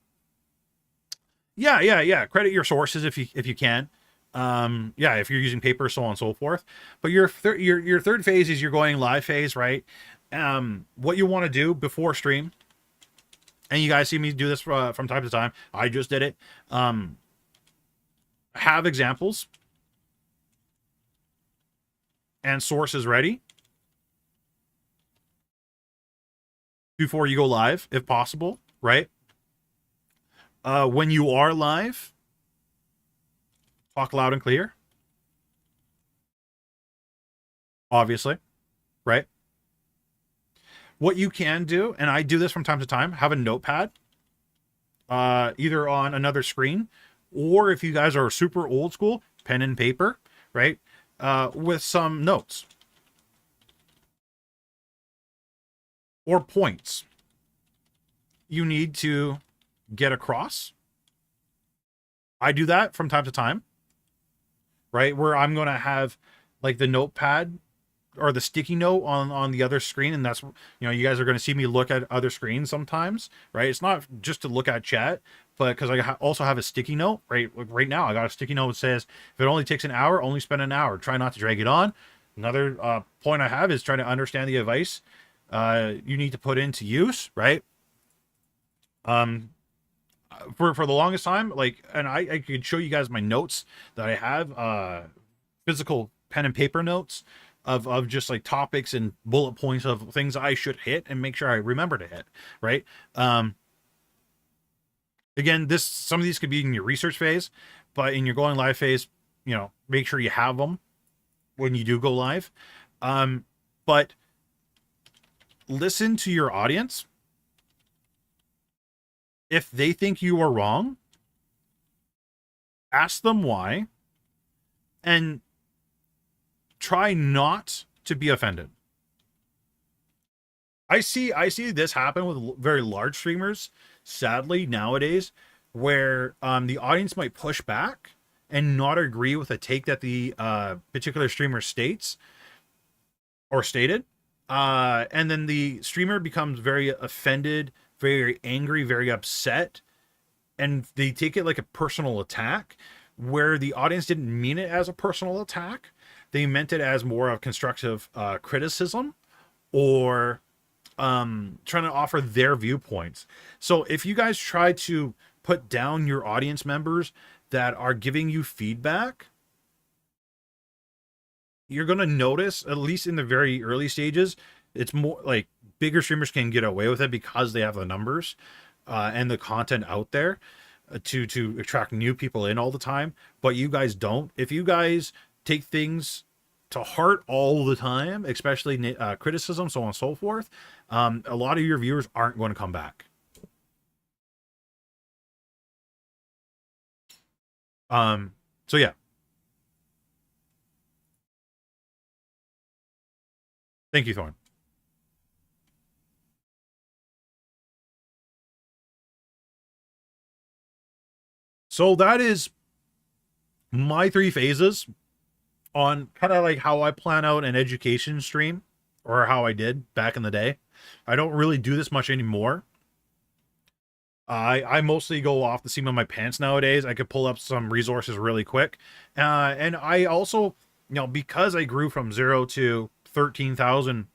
Yeah. Credit your sources if you can. Yeah, if you're using paper, so on and so forth. But your third phase is you're going live phase, right? What you want to do before stream, and you guys see me do this from time to time. I just did it. Have examples and sources ready before you go live, if possible, right? When you are live, talk loud and clear, obviously, right? What you can do, and I do this from time to time, have a notepad, either on another screen, or if you guys are super old school, pen and paper, right? With some notes or points you need to get across. I do that from time to time, right? Where I'm going to have like the notepad or the sticky note on the other screen, and that's, you guys are going to see me look at other screens sometimes, right? It's not just to look at chat, but because I also have a sticky note, right? Like right now I got a sticky note that says, if it only takes an hour, only spend an hour, try not to drag it on. Another point I have is trying to understand the advice you need to put into use, right? For the longest time, like, and I could show you guys my notes that I have, physical pen and paper notes of just like topics and bullet points of things I should hit and make sure I remember to hit, right? Again, some of these could be in your research phase, but in your going live phase, make sure you have them when you do go live. But listen to your audience. If they think you are wrong, ask them why, and try not to be offended. I see this happen with very large streamers, sadly, nowadays, where the audience might push back and not agree with a take that the particular streamer states or stated. And then the streamer becomes very offended, very angry, very upset, and they take it like a personal attack, where the audience didn't mean it as a personal attack. They meant it as more of constructive criticism, or trying to offer their viewpoints. So if you guys try to put down your audience members that are giving you feedback, you're going to notice, at least in the very early stages, it's more like bigger streamers can get away with it because they have the numbers and the content out there to attract new people in all the time. But you guys don't. If you guys take things to heart all the time, especially criticism, so on and so forth, a lot of your viewers aren't going to come back. So yeah. Thank you, Thorn. So that is my 3 phases on kind of like how I plan out an education stream, or how I did back in the day. I don't really do this much anymore. I mostly go off the seam of my pants nowadays. I could pull up some resources really quick. And I also, because I grew from 0 to 13,000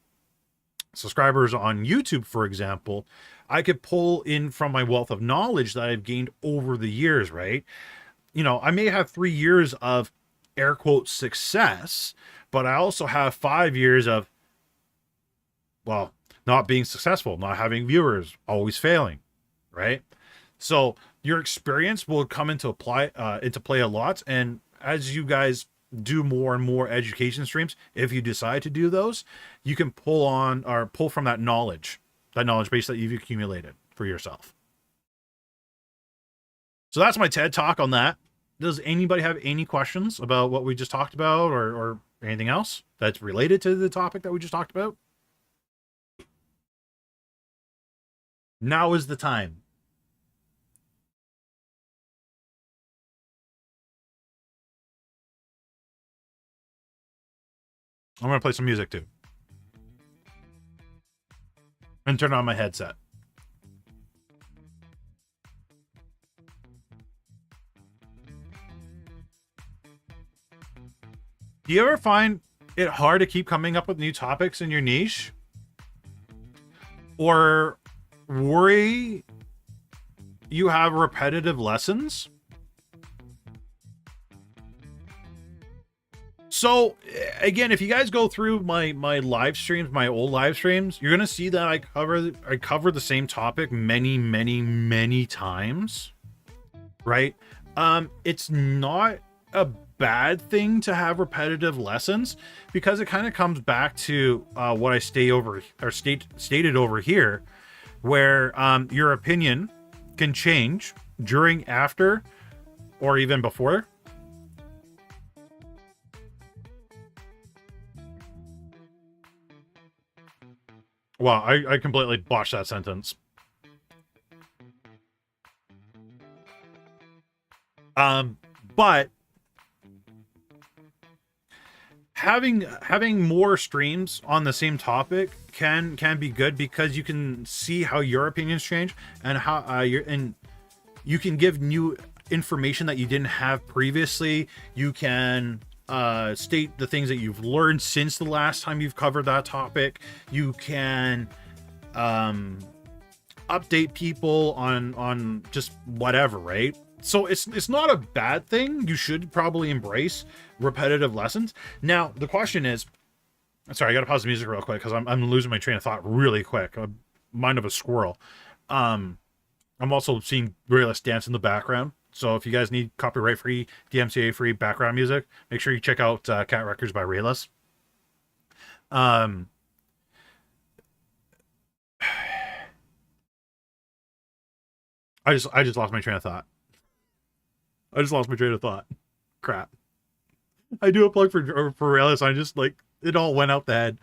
subscribers on YouTube, for example, I could pull in from my wealth of knowledge that I've gained over the years, right? I may have 3 years of air quote success, but I also have 5 years of, well, not being successful, not having viewers, always failing, right? So your experience will come into play a lot. And as you guys do more and more education streams, if you decide to do those, you can pull from that knowledge base that you've accumulated for yourself. So that's my TED talk on that. Does anybody have any questions about what we just talked about, or anything else that's related to the topic that we just talked about? Now is the time. I'm going to play some music too. And turn on my headset. Do you ever find it hard to keep coming up with new topics in your niche? Or worry you have repetitive lessons? So again, if you guys go through my live streams, my old live streams, you're gonna see that I cover the same topic many times, right? It's not a bad thing to have repetitive lessons because it kind of comes back to what I stated over here, where your opinion can change during, after, or even before. Wow, I completely botched that sentence. But having more streams on the same topic can be good because you can see how your opinions change and how you can give new information that you didn't have previously. You can state the things that you've learned since the last time you've covered that topic. You can update people on just whatever, right? So it's not a bad thing. You should probably embrace repetitive lessons. Now the question is, sorry, I gotta pause the music real quick because I'm losing my train of thought really quick. Mind of a squirrel. I'm also seeing Realist dance in the background. So if you guys need copyright free, DMCA free background music, make sure you check out Cat Records by Realist. I just lost my train of thought. Crap. I do a plug for Realist. I just like it all went out the head.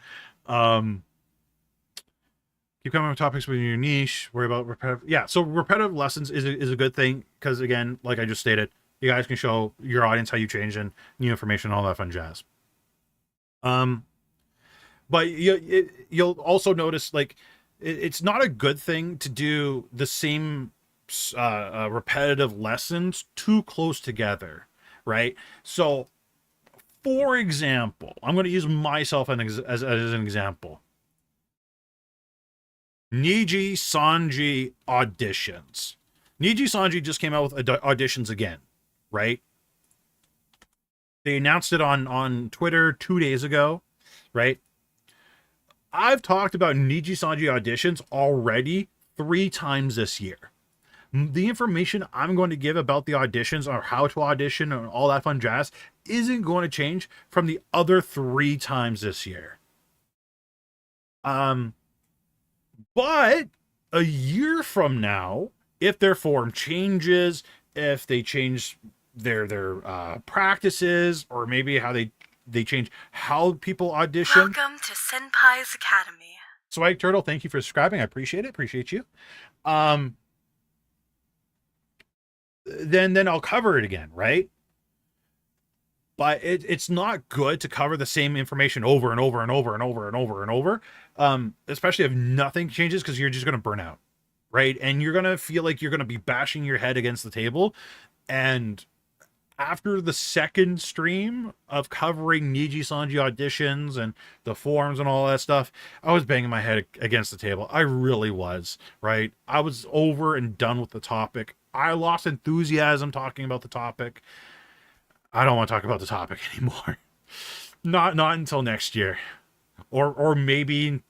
Keep coming with topics within your niche. Worry about repetitive. Yeah, so repetitive lessons is a good thing because again, like I just stated, you guys can show your audience how you change and new information, all that fun jazz. But you'll also notice like it's not a good thing to do the same repetitive lessons too close together, right? So, for example, I'm going to use myself as an example. Niji Sanji auditions. Niji Sanji just came out with auditions again, right? They announced it on Twitter 2 days ago, right? I've talked about Niji Sanji auditions already 3 times this year. The information I'm going to give about the auditions or how to audition and all that fun jazz isn't going to change from the other 3 times this year. But a year from now, if their form changes, if they change their practices, or maybe how they change how people audition. Welcome to Senpai's Academy. Swag Turtle, thank you for subscribing. I appreciate it. Appreciate you. Then I'll cover it again, right? But it's not good to cover the same information over and over and over and over and over and over, especially if nothing changes, because you're just going to burn out, right? And you're going to feel like you're going to be bashing your head against the table. And after the second stream of covering Niji Sanji auditions and the forums and all that stuff, I was banging my head against the table. I really was, right? I was over and done with the topic. I lost enthusiasm talking about the topic. I don't want to talk about the topic anymore. Not until next year. Or maybe,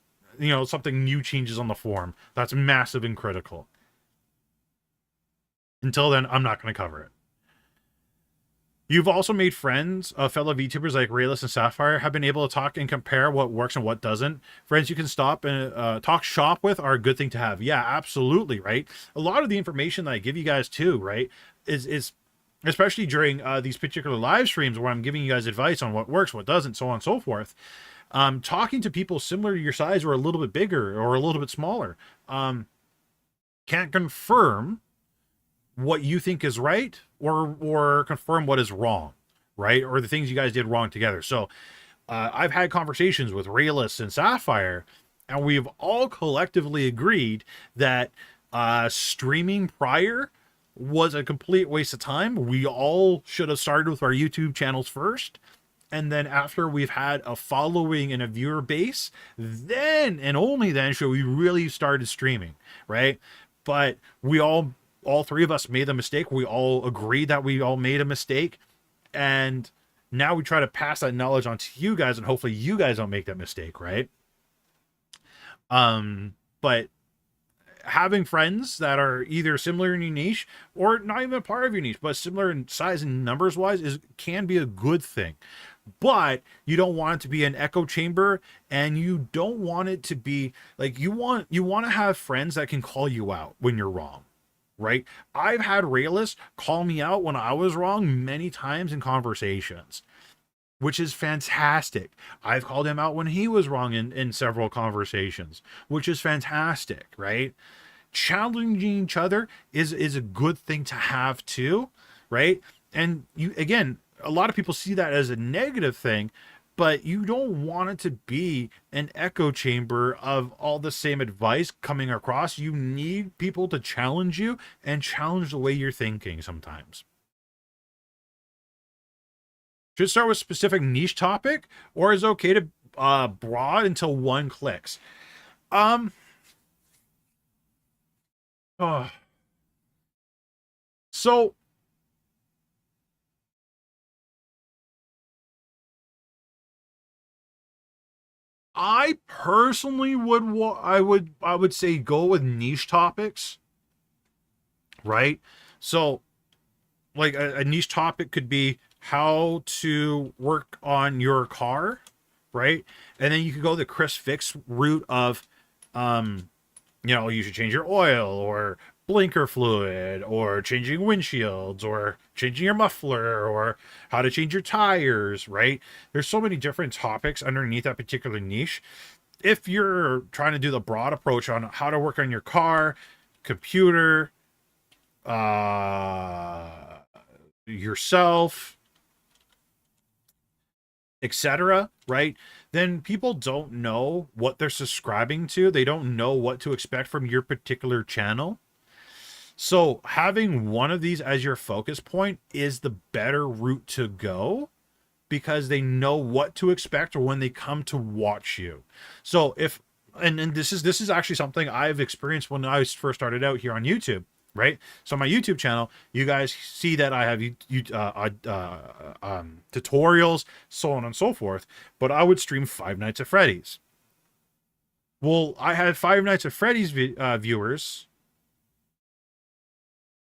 something new changes on the forum. That's massive and critical. Until then, I'm not going to cover it. You've also made friends. Fellow VTubers like Realist and Sapphire have been able to talk and compare what works and what doesn't. Friends you can stop and talk shop with are a good thing to have. Yeah, absolutely, right? A lot of the information that I give you guys too, right, is especially during these particular live streams where I'm giving you guys advice on what works, what doesn't, so on and so forth. Talking to people similar to your size or a little bit bigger or a little bit smaller can't confirm what you think is right or confirm what is wrong, right? Or the things you guys did wrong together. So I've had conversations with Realist and Sapphire, and we've all collectively agreed that streaming prior was a complete waste of time. We all should have started with our YouTube channels first And then after we've had a following and a viewer base, then and only then should we really started streaming, right? But we all three of us made the mistake. We all agreed that we all made a mistake. And now we try to pass that knowledge on to you guys, and hopefully you guys don't make that mistake, right? But having friends that are either similar in your niche or not even a part of your niche, but similar in size and numbers wise can be a good thing. But you don't want it to be an echo chamber, and you don't want it to be like you want to have friends that can call you out when you're wrong, right? I've had realists call me out when I was wrong many times in conversations, which is fantastic. I've called him out when he was wrong in several conversations, which is fantastic, right? Challenging each other is a good thing to have too, right? And you, again, a lot of people see that as a negative thing, but you don't want it to be an echo chamber of all the same advice coming across. You need people to challenge you and challenge the way you're thinking sometimes. Should it start with a specific niche topic, or is it okay to broad until one clicks? Oh. So I personally I would say go with niche topics, right? So like a niche topic could be how to work on your car, right? And then you could go the Chris Fix route of you should change your oil or blinker fluid or changing windshields or changing your muffler or how to change your tires, right? There's so many different topics underneath that particular niche. If you're trying to do the broad approach on how to work on your car, computer, yourself, etc., right? Then people don't know what they're subscribing to. They don't know what to expect from your particular channel. So having one of these as your focus point is the better route to go, because they know what to expect when they come to watch you. So if and this is actually something I've experienced when I first started out here on YouTube, right? So my YouTube channel, you guys see that I have tutorials, so on and so forth, but I would stream Five Nights at Freddy's. Well, I had Five Nights at Freddy's viewers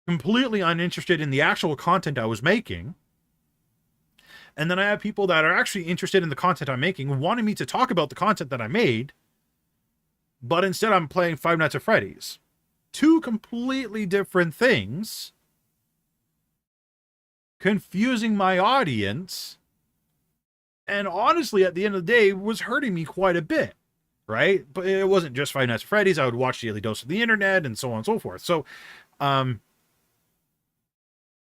completely uninterested in the actual content I was making. And then I have people that are actually interested in the content I'm making, wanting me to talk about the content that I made, but instead I'm playing Five Nights at Freddy's. Two completely different things, confusing my audience, and honestly, at the end of the day, was hurting me quite a bit, right? But it wasn't just Five Nights at Freddy's. I would watch Daily Dose of the Internet and so on and so forth. So,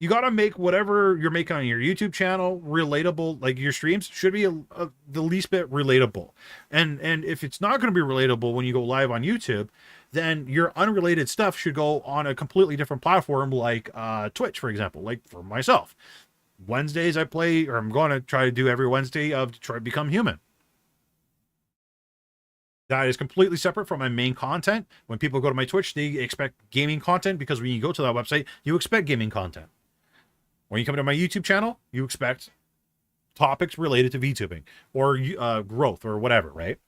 you got to make whatever you're making on your YouTube channel relatable. Like your streams should be the least bit relatable. And if it's not going to be relatable when you go live on YouTube, then your unrelated stuff should go on a completely different platform like Twitch, for example. Like for myself, Wednesdays I play, or I'm going to try to do every Wednesday of Detroit Become Human. That is completely separate from my main content. When people go to my Twitch, they expect gaming content, because when you go to that website, you expect gaming content. When you come to my YouTube channel, you expect topics related to VTubing or growth or whatever, right?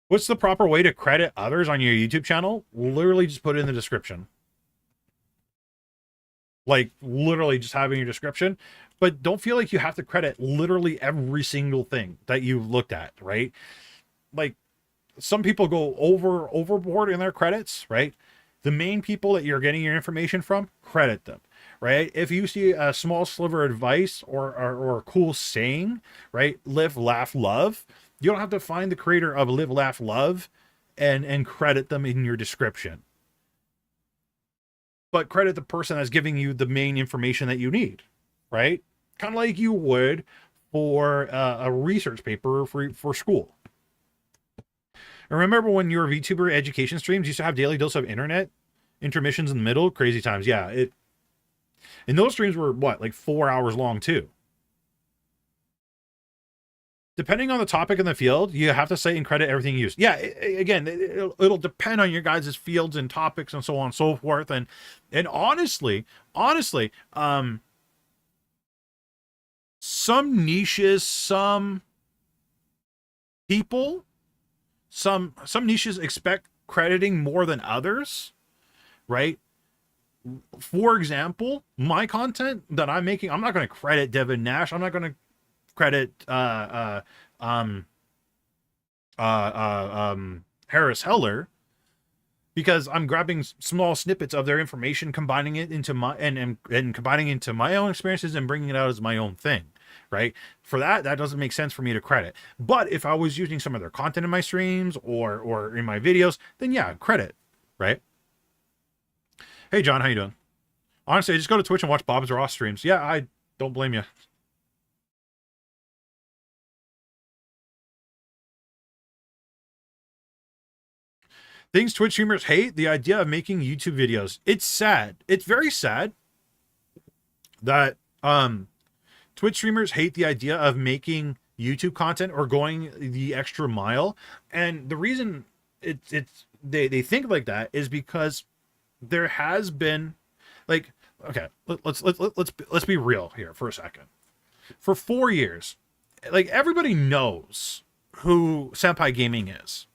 What's the proper way to credit others on your YouTube channel? Literally just put it in the description. Like literally just having your description. But don't feel like you have to credit literally every single thing that you've looked at, right? Like some people go overboard in their credits, right? The main people that you're getting your information from, credit them, right? If you see a small sliver of advice or a cool saying, right? Live, laugh, love. You don't have to find the creator of Live, Laugh, Love and credit them in your description. But credit the person that's giving you the main information that you need, right? Kind of like you would for a research paper for school. And remember when your VTuber education streams used to have Daily Dose of Internet intermissions in the middle? Crazy times. Yeah, And those streams were what, like 4 hours long too. Depending on the topic in the field, you have to cite and credit everything you use. Yeah, again, it'll depend on your guys' fields and topics and so on and so forth. And honestly, some niches, some people, some niches expect crediting more than others, right? For example, my content that I'm making, I'm not going to credit Devin Nash. I'm not going to credit Harris Heller, because I'm grabbing small snippets of their information, combining it into my and combining into my own experiences and bringing it out as my own thing, right? For that doesn't make sense for me to credit. But if I was using some of their content in my streams or in my videos, then yeah, credit, right? Hey John, how you doing? Honestly, just go to Twitch and watch Bob's Raw streams. Yeah, I don't blame you. Things Twitch streamers hate: the idea of making YouTube videos. It's sad. It's very sad that Twitch streamers hate the idea of making YouTube content or going the extra mile. And the reason they think like that is because there has been, like, okay, let's be real here for a second. For 4 years, like, everybody knows who Senpai Gaming is.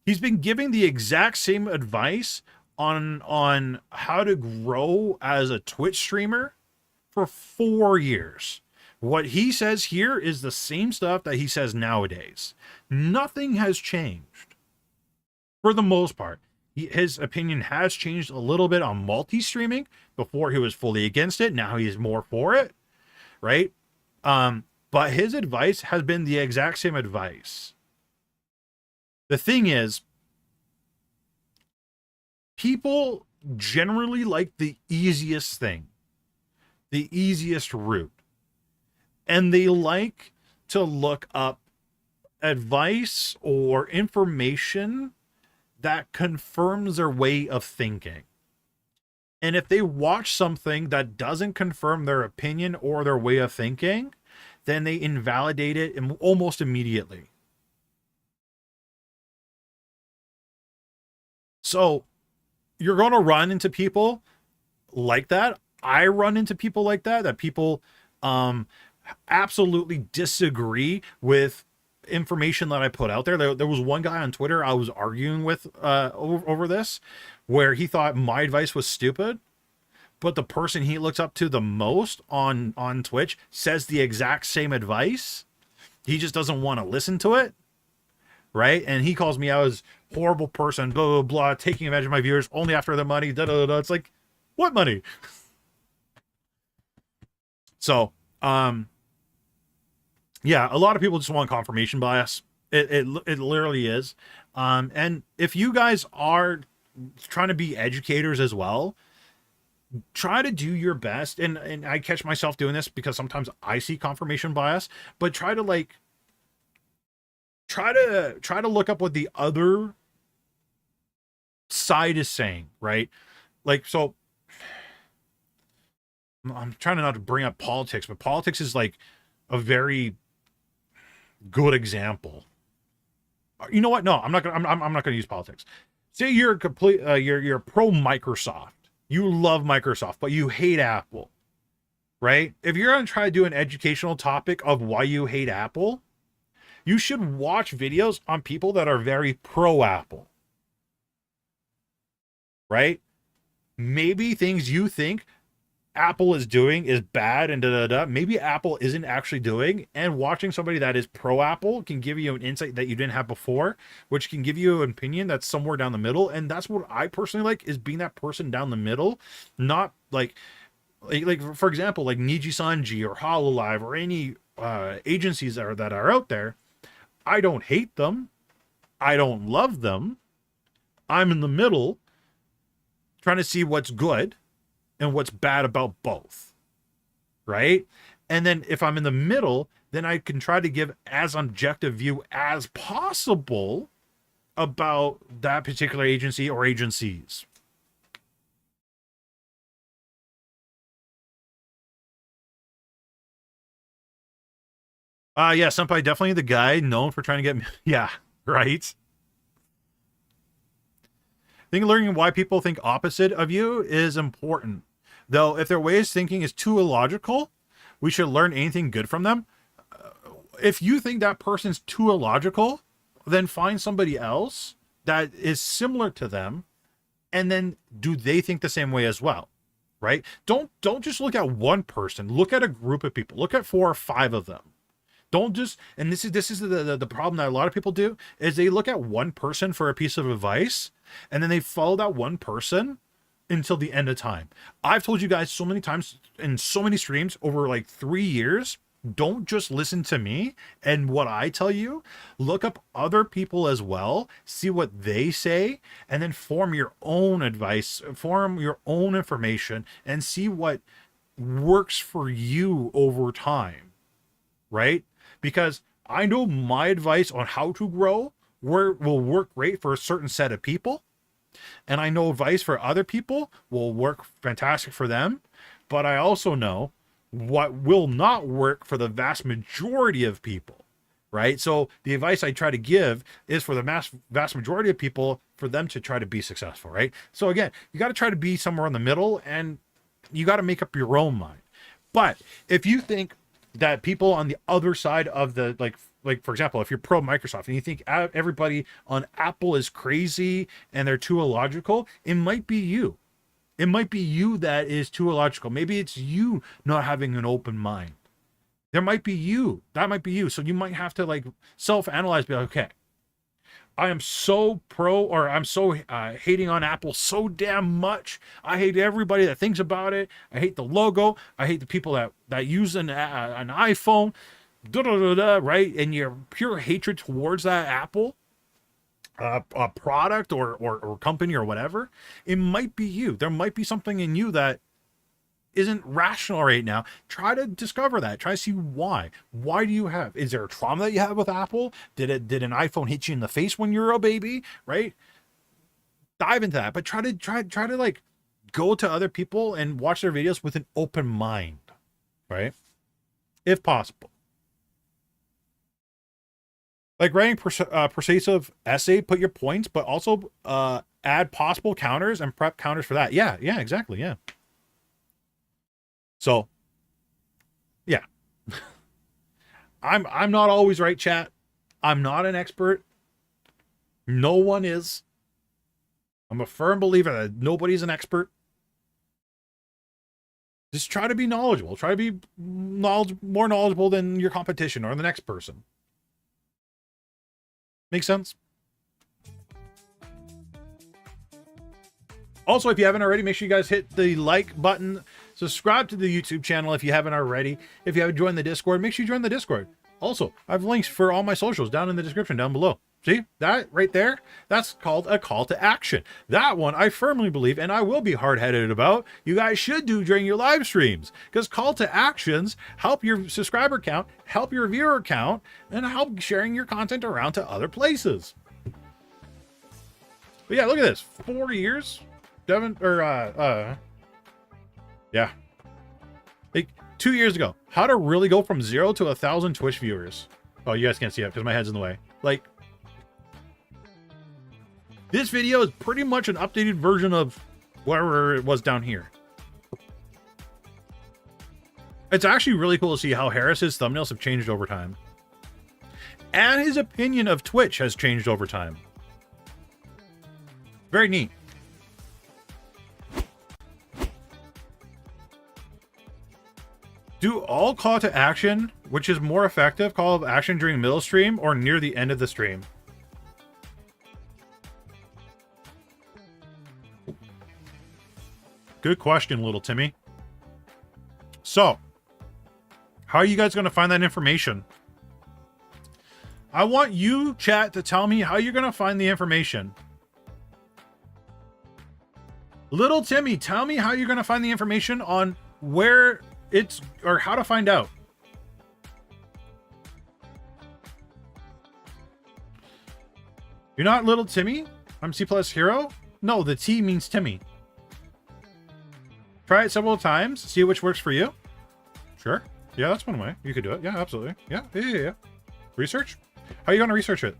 He's been giving the exact same advice on how to grow as a Twitch streamer for 4 years. What he says here is the same stuff that he says nowadays. Nothing has changed for the most part. His opinion has changed a little bit on multi-streaming. Before he was fully against it. Now he's more for it, right? But his advice has been the exact same advice. The thing is, people generally like the easiest thing, the easiest route. And they like to look up advice or information that confirms their way of thinking. And if they watch something that doesn't confirm their opinion or their way of thinking, then they invalidate it almost immediately. So you're going to run into people like that. I run into people like that people absolutely disagree with information that I put out there. There was one guy on Twitter I was arguing with over this, where he thought my advice was stupid, but the person he looks up to the most on Twitch says the exact same advice. He just doesn't want to listen to it, right? And he calls me out as horrible person, blah blah blah, taking advantage of my viewers only after the money, da da da. It's like, what money? So yeah, a lot of people just want confirmation bias. It literally is. And if you guys are trying to be educators as well, try to do your best. And I catch myself doing this because sometimes I see confirmation bias, but try to look up what the other side is saying, right? Like, so I'm trying not to bring up politics, but politics is like a very good example. You know what? No, I'm not gonna use politics. Say you're you're pro Microsoft. You love Microsoft, but you hate Apple, right? If you're gonna try to do an educational topic of why you hate Apple, you should watch videos on people that are very pro Apple, right? Maybe things you think Apple is doing is bad and maybe Apple isn't actually doing, and watching somebody that is pro Apple can give you an insight that you didn't have before, which can give you an opinion that's somewhere down the middle. And that's what I personally like, is being that person down the middle, not like for example, like Niji Sanji or Hololive or any agencies that are out there. I don't hate them, I don't love them, I'm in the middle trying to see what's good and what's bad about both, right? And then if I'm in the middle, then I can try to give as objective view as possible about that particular agency or agencies. Yeah, Senpai, definitely the guy known for trying to get me. Yeah, right. I think learning why people think opposite of you is important. Though, if their way of thinking is too illogical, we should learn anything good from them. If you think that person's too illogical, then find somebody else that is similar to them, and then do they think the same way as well? Right? Don't just look at one person. Look at a group of people. Look at 4 or 5 of them. Don't just, and this is the problem that a lot of people do, is they look at one person for a piece of advice, and then they follow that one person until the end of time. I've told you guys so many times in so many streams over like 3 years, don't just listen to me and what I tell you. Look up other people as well, see what they say, and then form your own advice, form your own information, and see what works for you over time, right? Because I know my advice on how to grow will work great for a certain set of people, and I know advice for other people will work fantastic for them, but I also know what will not work for the vast majority of people, right? So the advice I try to give is for the vast majority of people, for them to try to be successful, right? So again, you got to try to be somewhere in the middle, and you got to make up your own mind. But if you think that people on the other side of the, like for example, if you're pro Microsoft and you think everybody on Apple is crazy and they're too illogical, it might be you. It might be you that is too illogical. Maybe it's you not having an open mind. There might be you. That might be you. So you might have to like self-analyze, be like, okay, I am so pro, or I'm so hating on Apple so damn much. I hate everybody that thinks about it. I hate the logo. I hate the people that use an iPhone, right? And your pure hatred towards that Apple a product or company or whatever, it might be you. There might be something in you that isn't rational right now. Try to discover that. Try to see why. Why do you have? Is there a trauma that you have with Apple? Did an iPhone hit you in the face when you were a baby? Right? Dive into that, but try to like go to other people and watch their videos with an open mind, right? If possible. Like writing persuasive essay, put your points, but also add possible counters and prep counters for that. Yeah, exactly. Yeah. So, yeah. I'm not always right, chat. I'm not an expert. No one is. I'm a firm believer that nobody's an expert. Just try to be knowledgeable. Try to be more knowledgeable than your competition or the next person. Make sense? Also, if you haven't already, make sure you guys hit the like button. Subscribe to the YouTube channel if you haven't already. If you haven't joined the Discord, make sure you join the Discord. Also, I have links for all my socials down in the description down below. See that right there? That's called a call to action. That one I firmly believe, and I will be hard-headed about, you guys should do during your live streams, because call to actions help your subscriber count, help your viewer count, and help sharing your content around to other places. But yeah, look at this. 4 years, yeah, like 2 years ago. How to really go from 0 to 1,000 Twitch viewers. Oh, you guys can't see it because my head's in the way. Like, this video is pretty much an updated version of whatever it was down here. It's actually really cool to see how Harris's thumbnails have changed over time. And his opinion of Twitch has changed over time. Very neat. Do all call to action, which is more effective, call to action during middle stream or near the end of the stream? Good question, little Timmy. So, how are you guys going to find that information? I want you, chat, to tell me how you're going to find the information. Little Timmy, tell me how you're going to find the information on where it's, or how to find out. You're not Little Timmy? I'm C+ Hero? No, the T means Timmy. Try it several times, see which works for you. Sure. Yeah, that's one way. You could do it. Yeah, absolutely. Yeah. Research? How are you going to research it?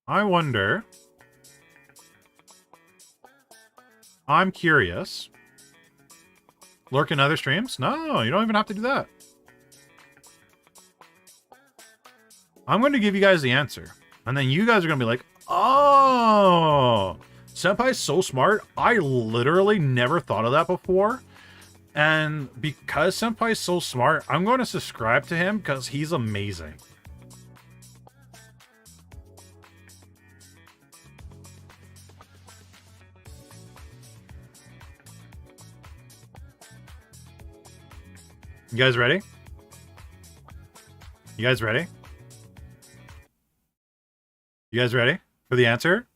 I wonder. I'm curious. Lurk in other streams? No, you don't even have to do that. I'm going to give you guys the answer. And then you guys are going to be like, oh, Senpai's so smart. I literally never thought of that before. And because Senpai's so smart, I'm going to subscribe to him because he's amazing. You guys ready? You guys ready? You guys ready for the answer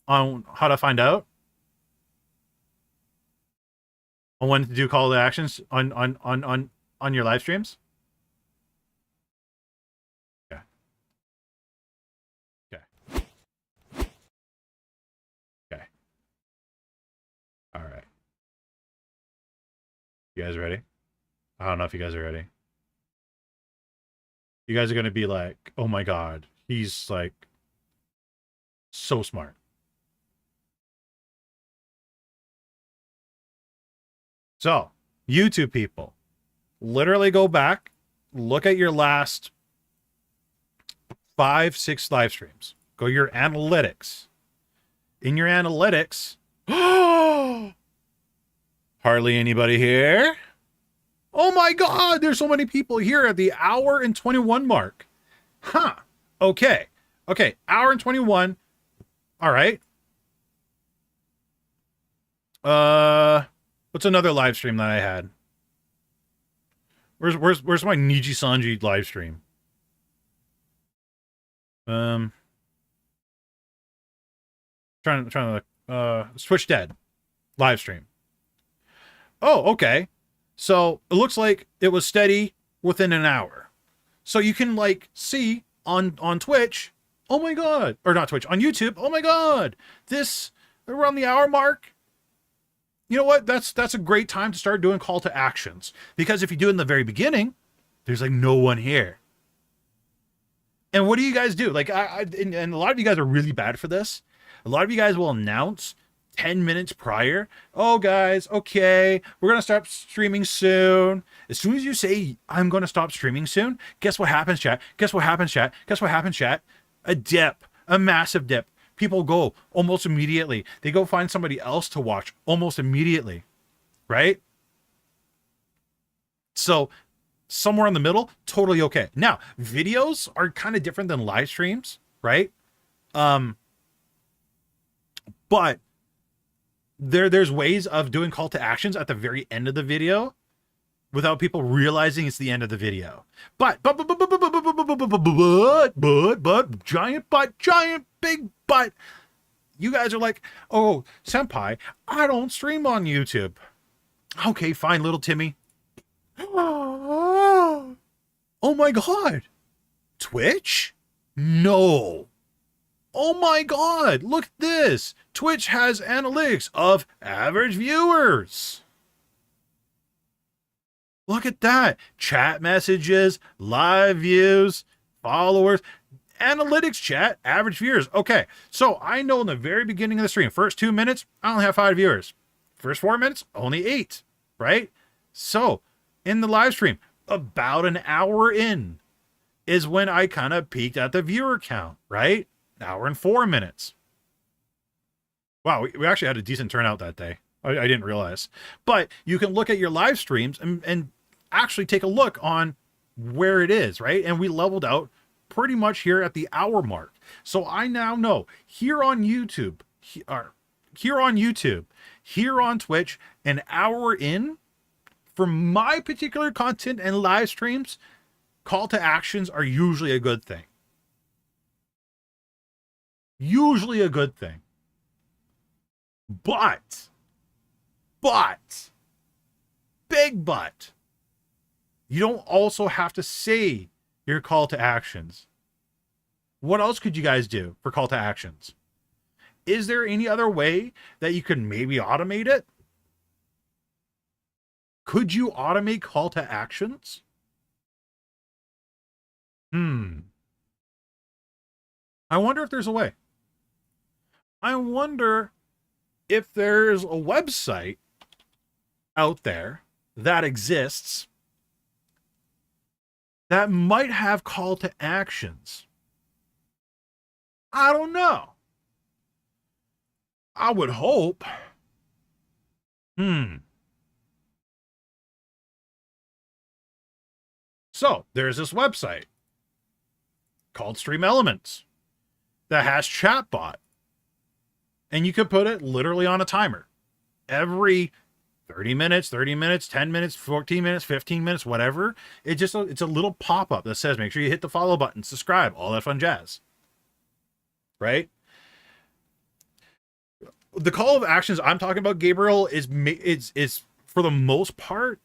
on how to find out? On when to do call to actions on your live streams? Okay. Okay. Okay. All right. You guys ready? I don't know if you guys are ready. You guys are going to be like, oh my God, he's like so smart. So, YouTube people, literally go back, look at your last 5, 6 live streams. Go your analytics. In your analytics, hardly anybody here. Oh my God, there's so many people here at the hour and 21 mark. Huh. Okay. Okay, hour and 21. All right. What's another live stream that I had? Where's my Niji Sanji live stream? Trying to Switch Dead live stream. Oh, okay. So it looks like it was steady within an hour. So you can like see on Twitch, oh my God, or not Twitch, on YouTube, oh my God, this around the hour mark. You know what? That's a great time to start doing call to actions, because if you do it in the very beginning, there's like no one here. And what do you guys do? Like and a lot of you guys are really bad for this. A lot of you guys will announce 10 minutes prior, oh guys, okay, we're gonna start streaming soon. As soon as you say I'm gonna stop streaming soon, guess what happens, chat? Guess what happens, chat? Guess what happens, chat? A dip, a massive dip. People go almost immediately. They go find somebody else to watch almost immediately, right? So somewhere in the middle, totally okay. Now, videos are kind of different than live streams, right? But there's ways of doing call to actions at the very end of the video without people realizing it's the end of the video. But giant big but, you guys are like, oh, Senpai, I don't stream on YouTube. Okay, fine, little Timmy. Oh my God. Twitch? No. Oh my God, look at this. Twitch has analytics of average viewers. Look at that. Chat messages, live views, followers, analytics, chat, average viewers. Okay, so I know in the very beginning of the stream, first 2 minutes, I only have 5 viewers. First 4 minutes, only 8, right? So in the live stream, about an hour in is when I kind of peaked at the viewer count, right? Hour and 4 minutes. Wow, we actually had a decent turnout that day. I didn't realize. But you can look at your live streams and actually take a look on where it is, right? And we leveled out pretty much here at the hour mark. So I now know here on YouTube, here on Twitch, an hour in, for my particular content and live streams, call to actions are usually a good thing. Usually a good thing. But, big but, you don't also have to say your call to actions. What else could you guys do for call to actions? Is there any other way that you could maybe automate it? Could you automate call to actions? I wonder if there's a way. I wonder if there's a website out there that exists that might have call to actions. I don't know. I would hope. So there's this website called Stream Elements that has chatbot, and you could put it literally on a timer every 30 minutes, 10 minutes, 14 minutes, 15 minutes, whatever. It's a little pop-up that says, make sure you hit the follow button, subscribe, all that fun jazz. Right? The call of actions I'm talking about, Gabriel, is for the most part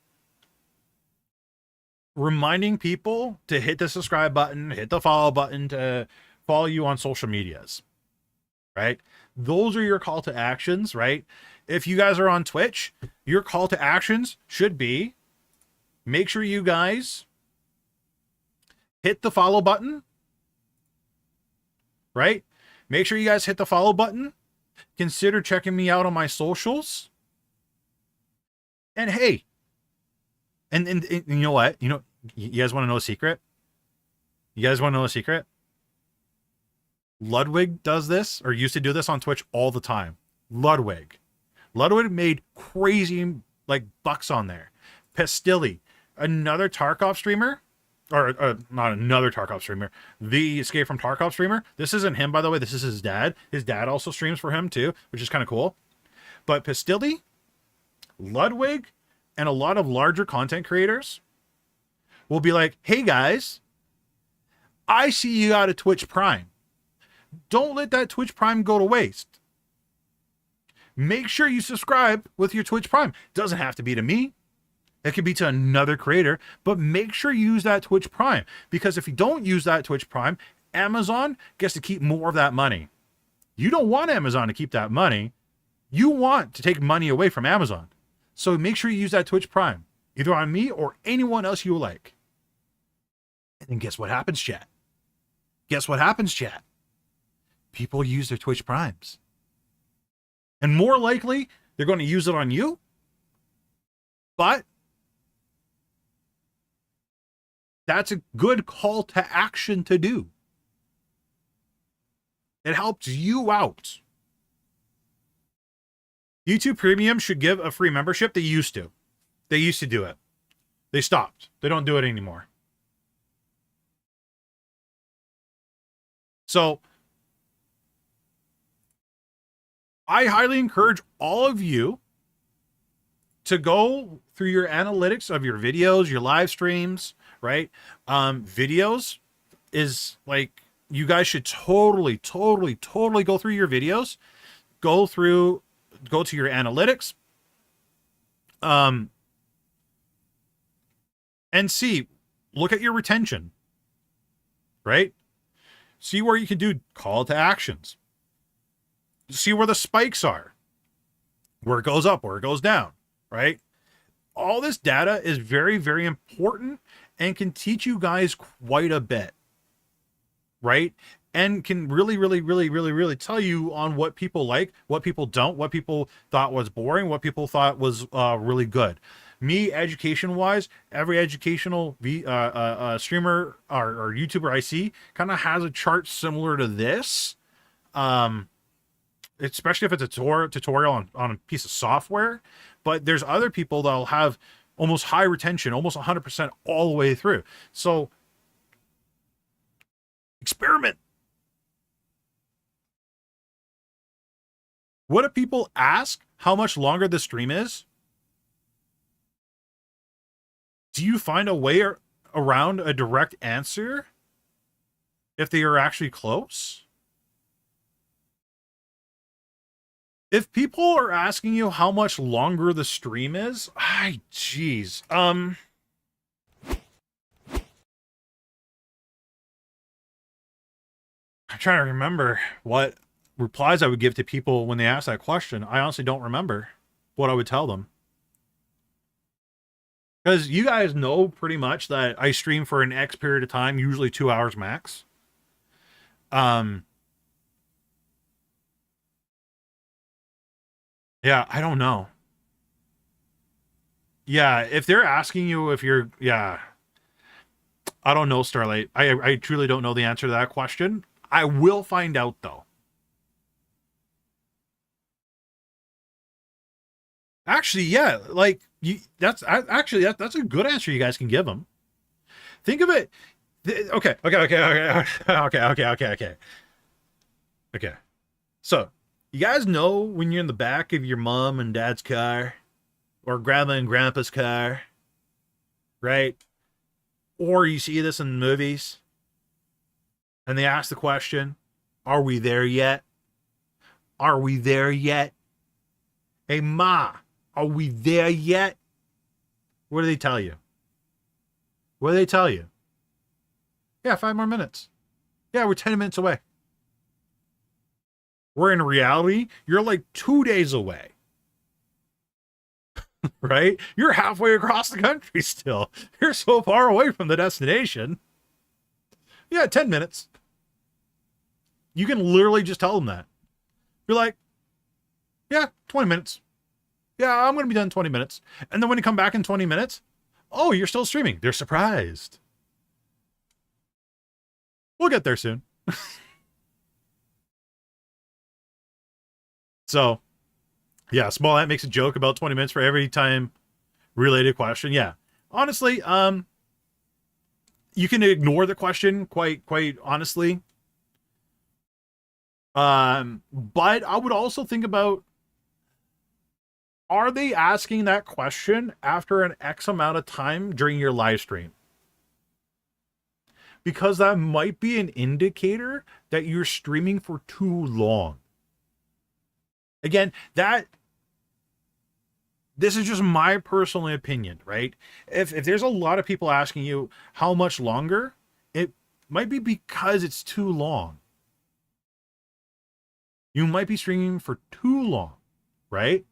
reminding people to hit the subscribe button, hit the follow button, to follow you on social medias. Right? Those are your call to actions, right? If you guys are on Twitch, your call to actions should be, make sure you guys hit the follow button, right? Make sure you guys hit the follow button. Consider checking me out on my socials. And hey, and you know what? You guys want to know a secret? You guys want to know a secret? Ludwig does this, or used to do this on Twitch all the time. Ludwig made crazy bucks on there. Pestilli, another Tarkov streamer, or not another Tarkov streamer, the Escape from Tarkov streamer. This isn't him, by the way. This is his dad. His dad also streams for him too, which is kind of cool. But Pestilli, Ludwig, and a lot of larger content creators will be like, hey guys, I see you got a Twitch Prime. Don't let that Twitch Prime go to waste. Make sure you subscribe with your Twitch Prime. Doesn't have to be to me. It could be to another creator, but make sure you use that Twitch Prime, because if you don't use that Twitch Prime, Amazon gets to keep more of that money. You don't want Amazon to keep that money. You want to take money away from Amazon. So make sure you use that Twitch Prime, either on me or anyone else you like. And then guess what happens, chat? Guess what happens, chat? People use their Twitch Primes. And more likely, they're going to use it on you. But that's a good call to action to do. It helps you out. YouTube Premium should give a free membership. They used to. They used to do it. They stopped. They don't do it anymore. So I highly encourage all of you to go through your analytics of your videos, your live streams, right? Videos is like, you guys should totally go through your videos, go to your analytics, and see, look at your retention, right? See where you can do call to actions. See where the spikes are, where it goes up, where it goes down, right? All this data is very, very important and can teach you guys quite a bit, right? And can really tell you on what people like, what people don't, what people thought was boring, what people thought was really good. Me, education-wise, every educational streamer or YouTuber I see kind of has a chart similar to this. Especially if it's a tutorial on a piece of software. But there's other people that'll have almost high retention, almost 100% all the way through. So experiment. What if people ask how much longer the stream is? Do you find a way around a direct answer if they are actually close? If people are asking you how much longer the stream is, geez. I'm trying to remember what replies I would give to people when they ask that question. I honestly don't remember what I would tell them. Because you guys know pretty much that I stream for an X period of time, usually 2 hours max. Yeah, I don't know. Yeah, if they're asking you if you're, yeah, I don't know, Starlight. I truly don't know the answer to that question. I will find out though. Actually, yeah, like you, that's a good answer you guys can give them. Think of it. Okay. So, you guys know when you're in the back of your mom and dad's car, or grandma and grandpa's car, right? Or you see this in movies, and they ask the question, "Are we there yet? Are we there yet? Hey, Ma, are we there yet?" What do they tell you? What do they tell you? Yeah, 5 more minutes. Yeah, we're 10 minutes away. Where in reality, you're like 2 days away, right? You're halfway across the country still. You're so far away from the destination. Yeah, 10 minutes. You can literally just tell them that. You're like, yeah, 20 minutes. Yeah, I'm going to be done in 20 minutes. And then when you come back in 20 minutes, oh, you're still streaming. They're surprised. We'll get there soon. So, yeah, Smollett makes a joke about 20 minutes for every time related question. Yeah. Honestly, you can ignore the question quite honestly. But I would also think about, are they asking that question after an X amount of time during your live stream? Because that might be an indicator that you're streaming for too long. Again, this is just my personal opinion, right? If there's a lot of people asking you how much longer, it might be because it's too long. You might be streaming for too long, right?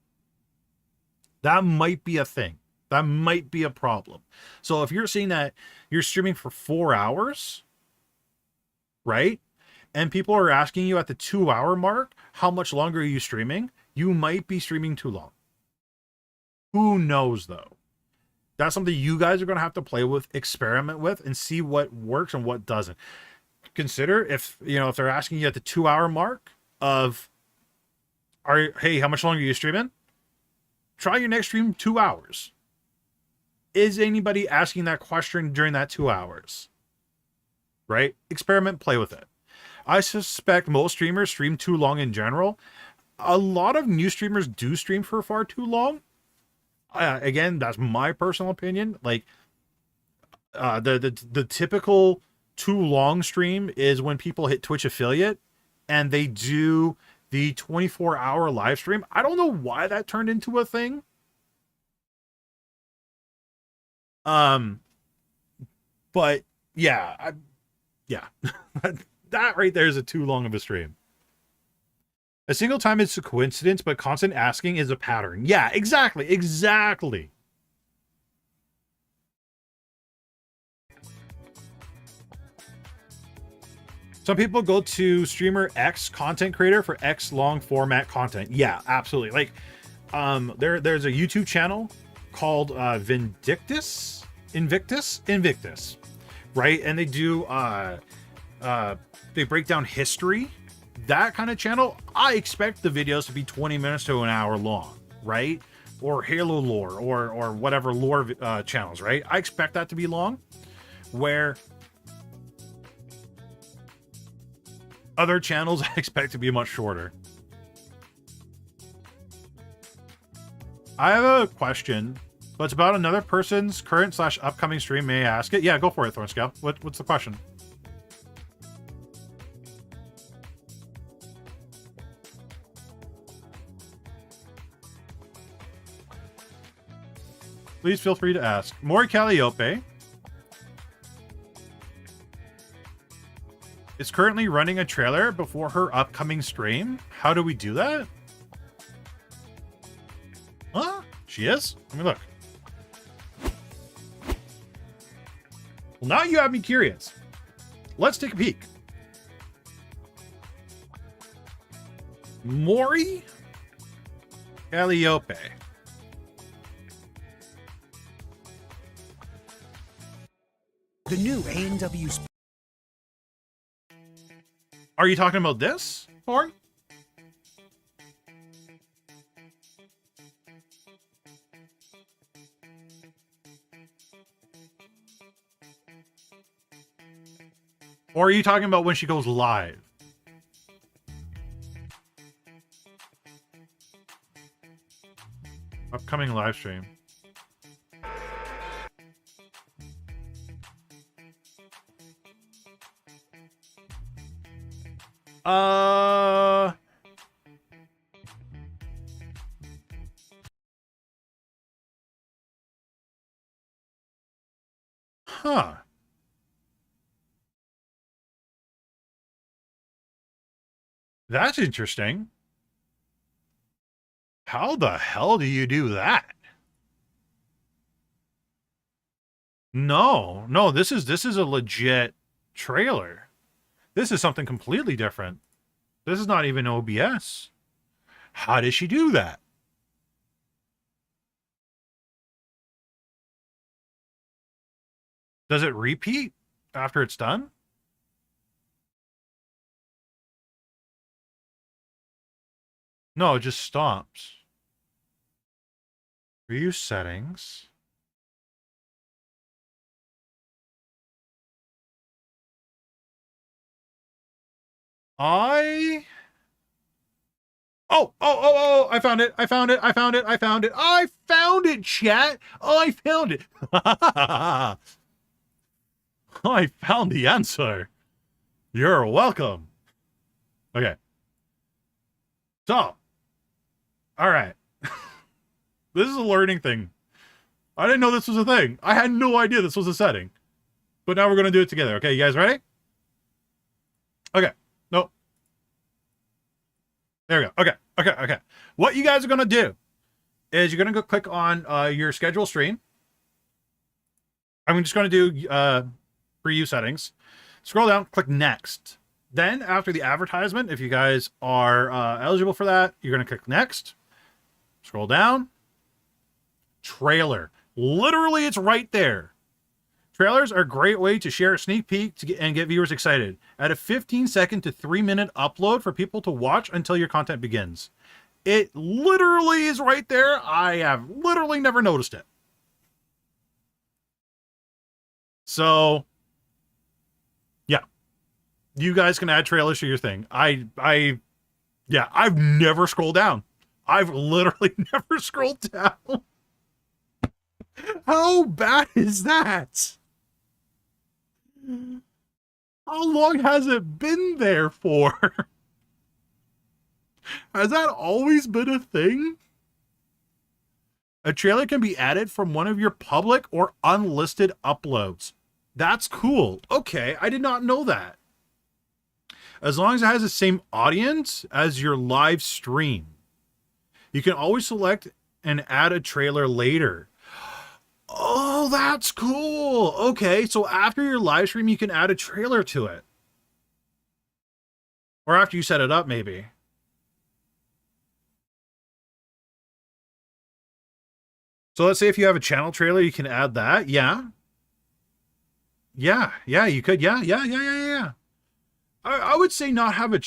That might be a thing. That might be a problem. So if you're seeing that you're streaming for 4 hours, right? And people are asking you at the 2 hour mark, how much longer are you streaming? You might be streaming too long. Who knows though? That's something you guys are going to have to play with, experiment with, and see what works and what doesn't. Consider if they're asking you at the 2 hour mark of, hey, how much longer are you streaming? Try your next stream 2 hours. Is anybody asking that question during that 2 hours? Right? Experiment, play with it. I suspect most streamers stream too long in general. A lot of new streamers do stream for far too long. Again, that's my personal opinion. Like, the typical too long stream is when people hit Twitch affiliate and they do the 24-hour live stream. I don't know why that turned into a thing. But yeah, that right there is a too long of a stream. A single time is a coincidence, but constant asking is a pattern. Yeah, exactly. Some people go to streamer X, content creator, for X long format content. Yeah, absolutely. Like, there's a YouTube channel called Invictus, right? And they do they break down history. That kind of channel, I expect the videos to be 20 minutes to an hour long, right? Or Halo lore, or whatever lore channels, right? I expect that to be long. Where other channels I expect to be much shorter. I have a question, but it's about another person's current/upcoming stream. May I ask it? Yeah, go for it, Thornscale. What's the question? Please feel free to ask. Mori Calliope. is currently running a trailer before her upcoming stream. How do we do that? Huh? She is? Let me look. Well, now you have me curious. Let's take a peek. Mori Calliope. The new A&W. Are you talking about this, Mori? Or are you talking about when she goes live? Upcoming live stream. Huh. That's interesting. How the hell do you do that? No, this is a legit trailer. This is something completely different. This is not even OBS. How does she do that? Does it repeat after it's done? No, it just stops. View settings. I found it. I found it, chat. I found it. I found the answer. You're welcome. Okay. So, all right. This is a learning thing. I didn't know this was a thing. I had no idea this was a setting. But now we're going to do it together. Okay, you guys ready? Okay. Nope. There we go. Okay. What you guys are going to do is you're going to go click on your schedule stream. I'm just going to do preview settings. Scroll down, click next. Then after the advertisement, if you guys are eligible for that, you're going to click next. Scroll down. Trailer. Literally, it's right there. Trailers are a great way to share a sneak peek and get viewers excited. Add a 15-second to 3-minute upload for people to watch until your content begins. It literally is right there. I have literally never noticed it. So, yeah. You guys can add trailers to your thing. I've never scrolled down. I've literally never scrolled down. How bad is that? How long has it been there for? Has that always been a thing? A trailer can be added from one of your public or unlisted uploads. That's cool. Okay, I did not know that. As long as it has the same audience as your live stream. You can always select and add a trailer later. Oh, that's cool. Okay, so after your live stream, you can add a trailer to it. Or after you set it up, maybe. So let's say if you have a channel trailer, you can add that. Yeah. Yeah, you could. Yeah. I would say not have a...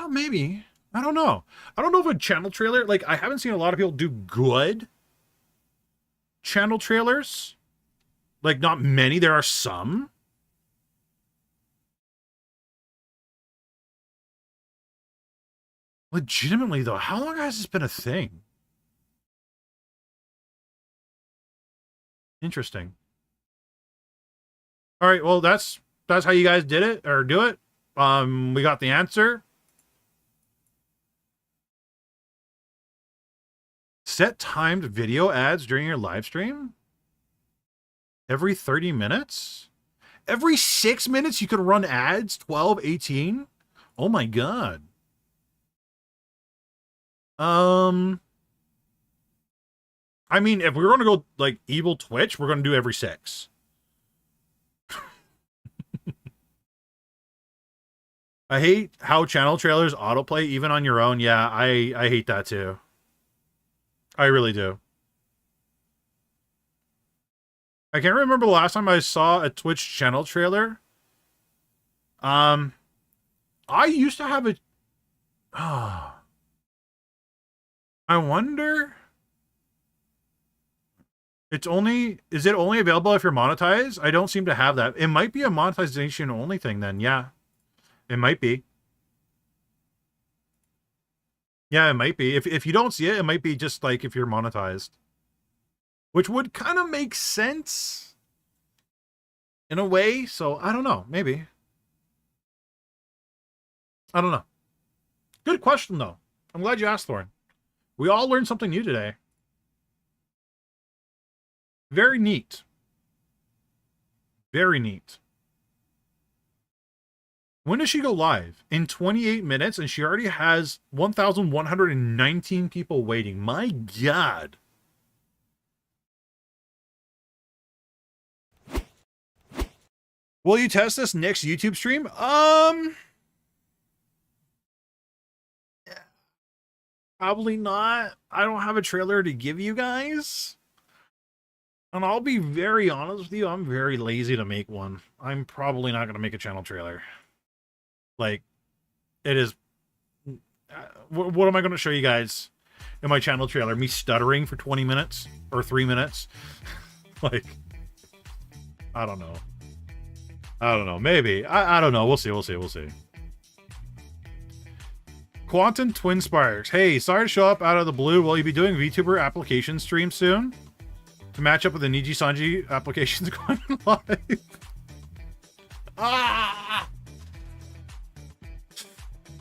maybe. I don't know. I don't know if a channel trailer... Like, I haven't seen a lot of people do good channel trailers. Like, not many. There are some. Legitimately, though, how long has this been a thing? Interesting. All right, well, that's how you guys did it, or do it. We got the answer. Set timed video ads during your live stream every 30 minutes. Every 6 minutes you could run ads? 12, 18? Oh my god. I mean, if we were gonna go like evil Twitch, we're gonna do every 6. I hate how channel trailers autoplay even on your own. Yeah, I hate that too. I really do. I can't remember the last time I saw a Twitch channel trailer. I used to have a... I wonder... Is it only available if you're monetized? I don't seem to have that. It might be a monetization only thing then, yeah. It might be. Yeah, it might be. If you don't see it, it might be just like if you're monetized. Which would kind of make sense in a way. So, I don't know. Maybe. I don't know. Good question, though. I'm glad you asked, Thorin. We all learned something new today. Very neat. Very neat. When does she go live? In 28 minutes, and she already has 1,119 people waiting. My God. Will you test this next YouTube stream? Probably not. I don't have a trailer to give you guys. And I'll be very honest with you, I'm very lazy to make one. I'm probably not going to make a channel trailer. Like, it is... what am I going to show you guys in my channel trailer? Me stuttering for 20 minutes? Or 3 minutes? Like, I don't know. I don't know. Maybe. I don't know. We'll see. We'll see. We'll see. Quantum Twin Sparks. Hey, sorry to show up out of the blue. Will you be doing VTuber application stream soon? To match up with the Niji Sanji applications going live? Ah!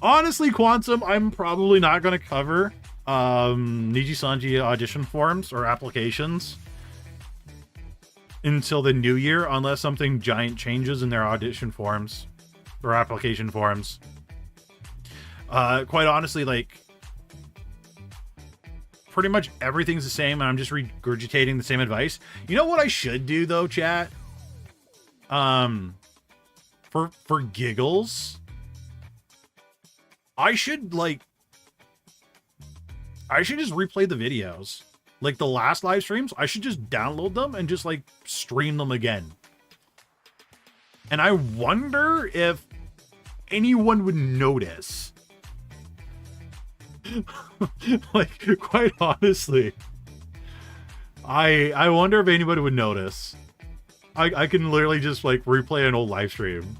Honestly, Quantum, I'm probably not going to cover Niji Sanji audition forms or applications until the new year, unless something giant changes in their audition forms or application forms. Quite honestly, like, pretty much everything's the same, and I'm just regurgitating the same advice. You know what I should do, though, chat? For giggles, I should just replay the videos. Like the last live streams, I should just download them and just like stream them again. And I wonder if anyone would notice. Like, quite honestly, I wonder if anybody would notice. I can literally just like replay an old live stream.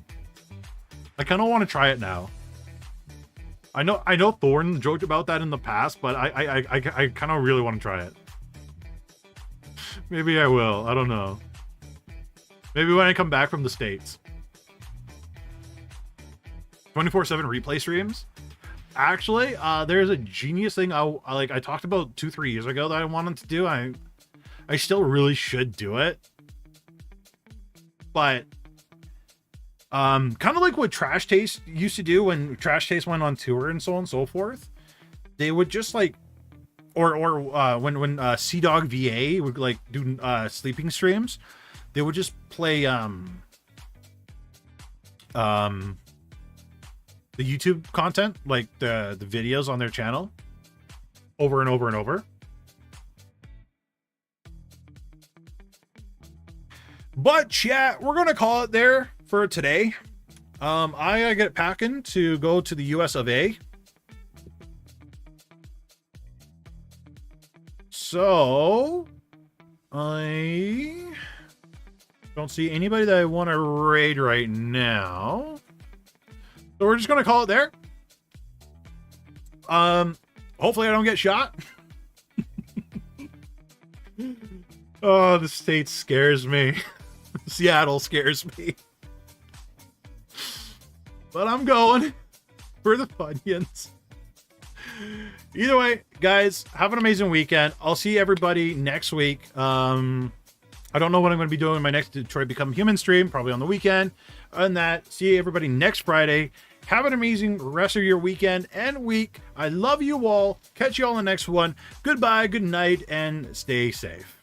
I kind of want to try it now. I know Thorn joked about that in the past, but I kind of really want to try it. Maybe I will. I don't know. Maybe when I come back from the States. 24/7 replay streams. Actually, there's a genius thing I talked about 2-3 years ago that I wanted to do. I still really should do it. But kind of like what Trash Taste used to do when Trash Taste went on tour and so on and so forth. They would just like when Sea-Dog VA would like do sleeping streams, they would just play the YouTube content, like the videos on their channel over and over and over. But chat, we're gonna call it there for today. I gotta get packing to go to the US of A. So I don't see anybody that I want to raid right now. So we're just gonna call it there. Hopefully I don't get shot. Oh, the state scares me. Seattle scares me. But I'm going for the Funyuns. Either way, guys, have an amazing weekend. I'll see everybody next week. I don't know what I'm going to be doing in my next Detroit Become Human stream, probably on the weekend. And that, see everybody next Friday. Have an amazing rest of your weekend and week. I love you all. Catch you all in the next one. Goodbye, good night, and stay safe.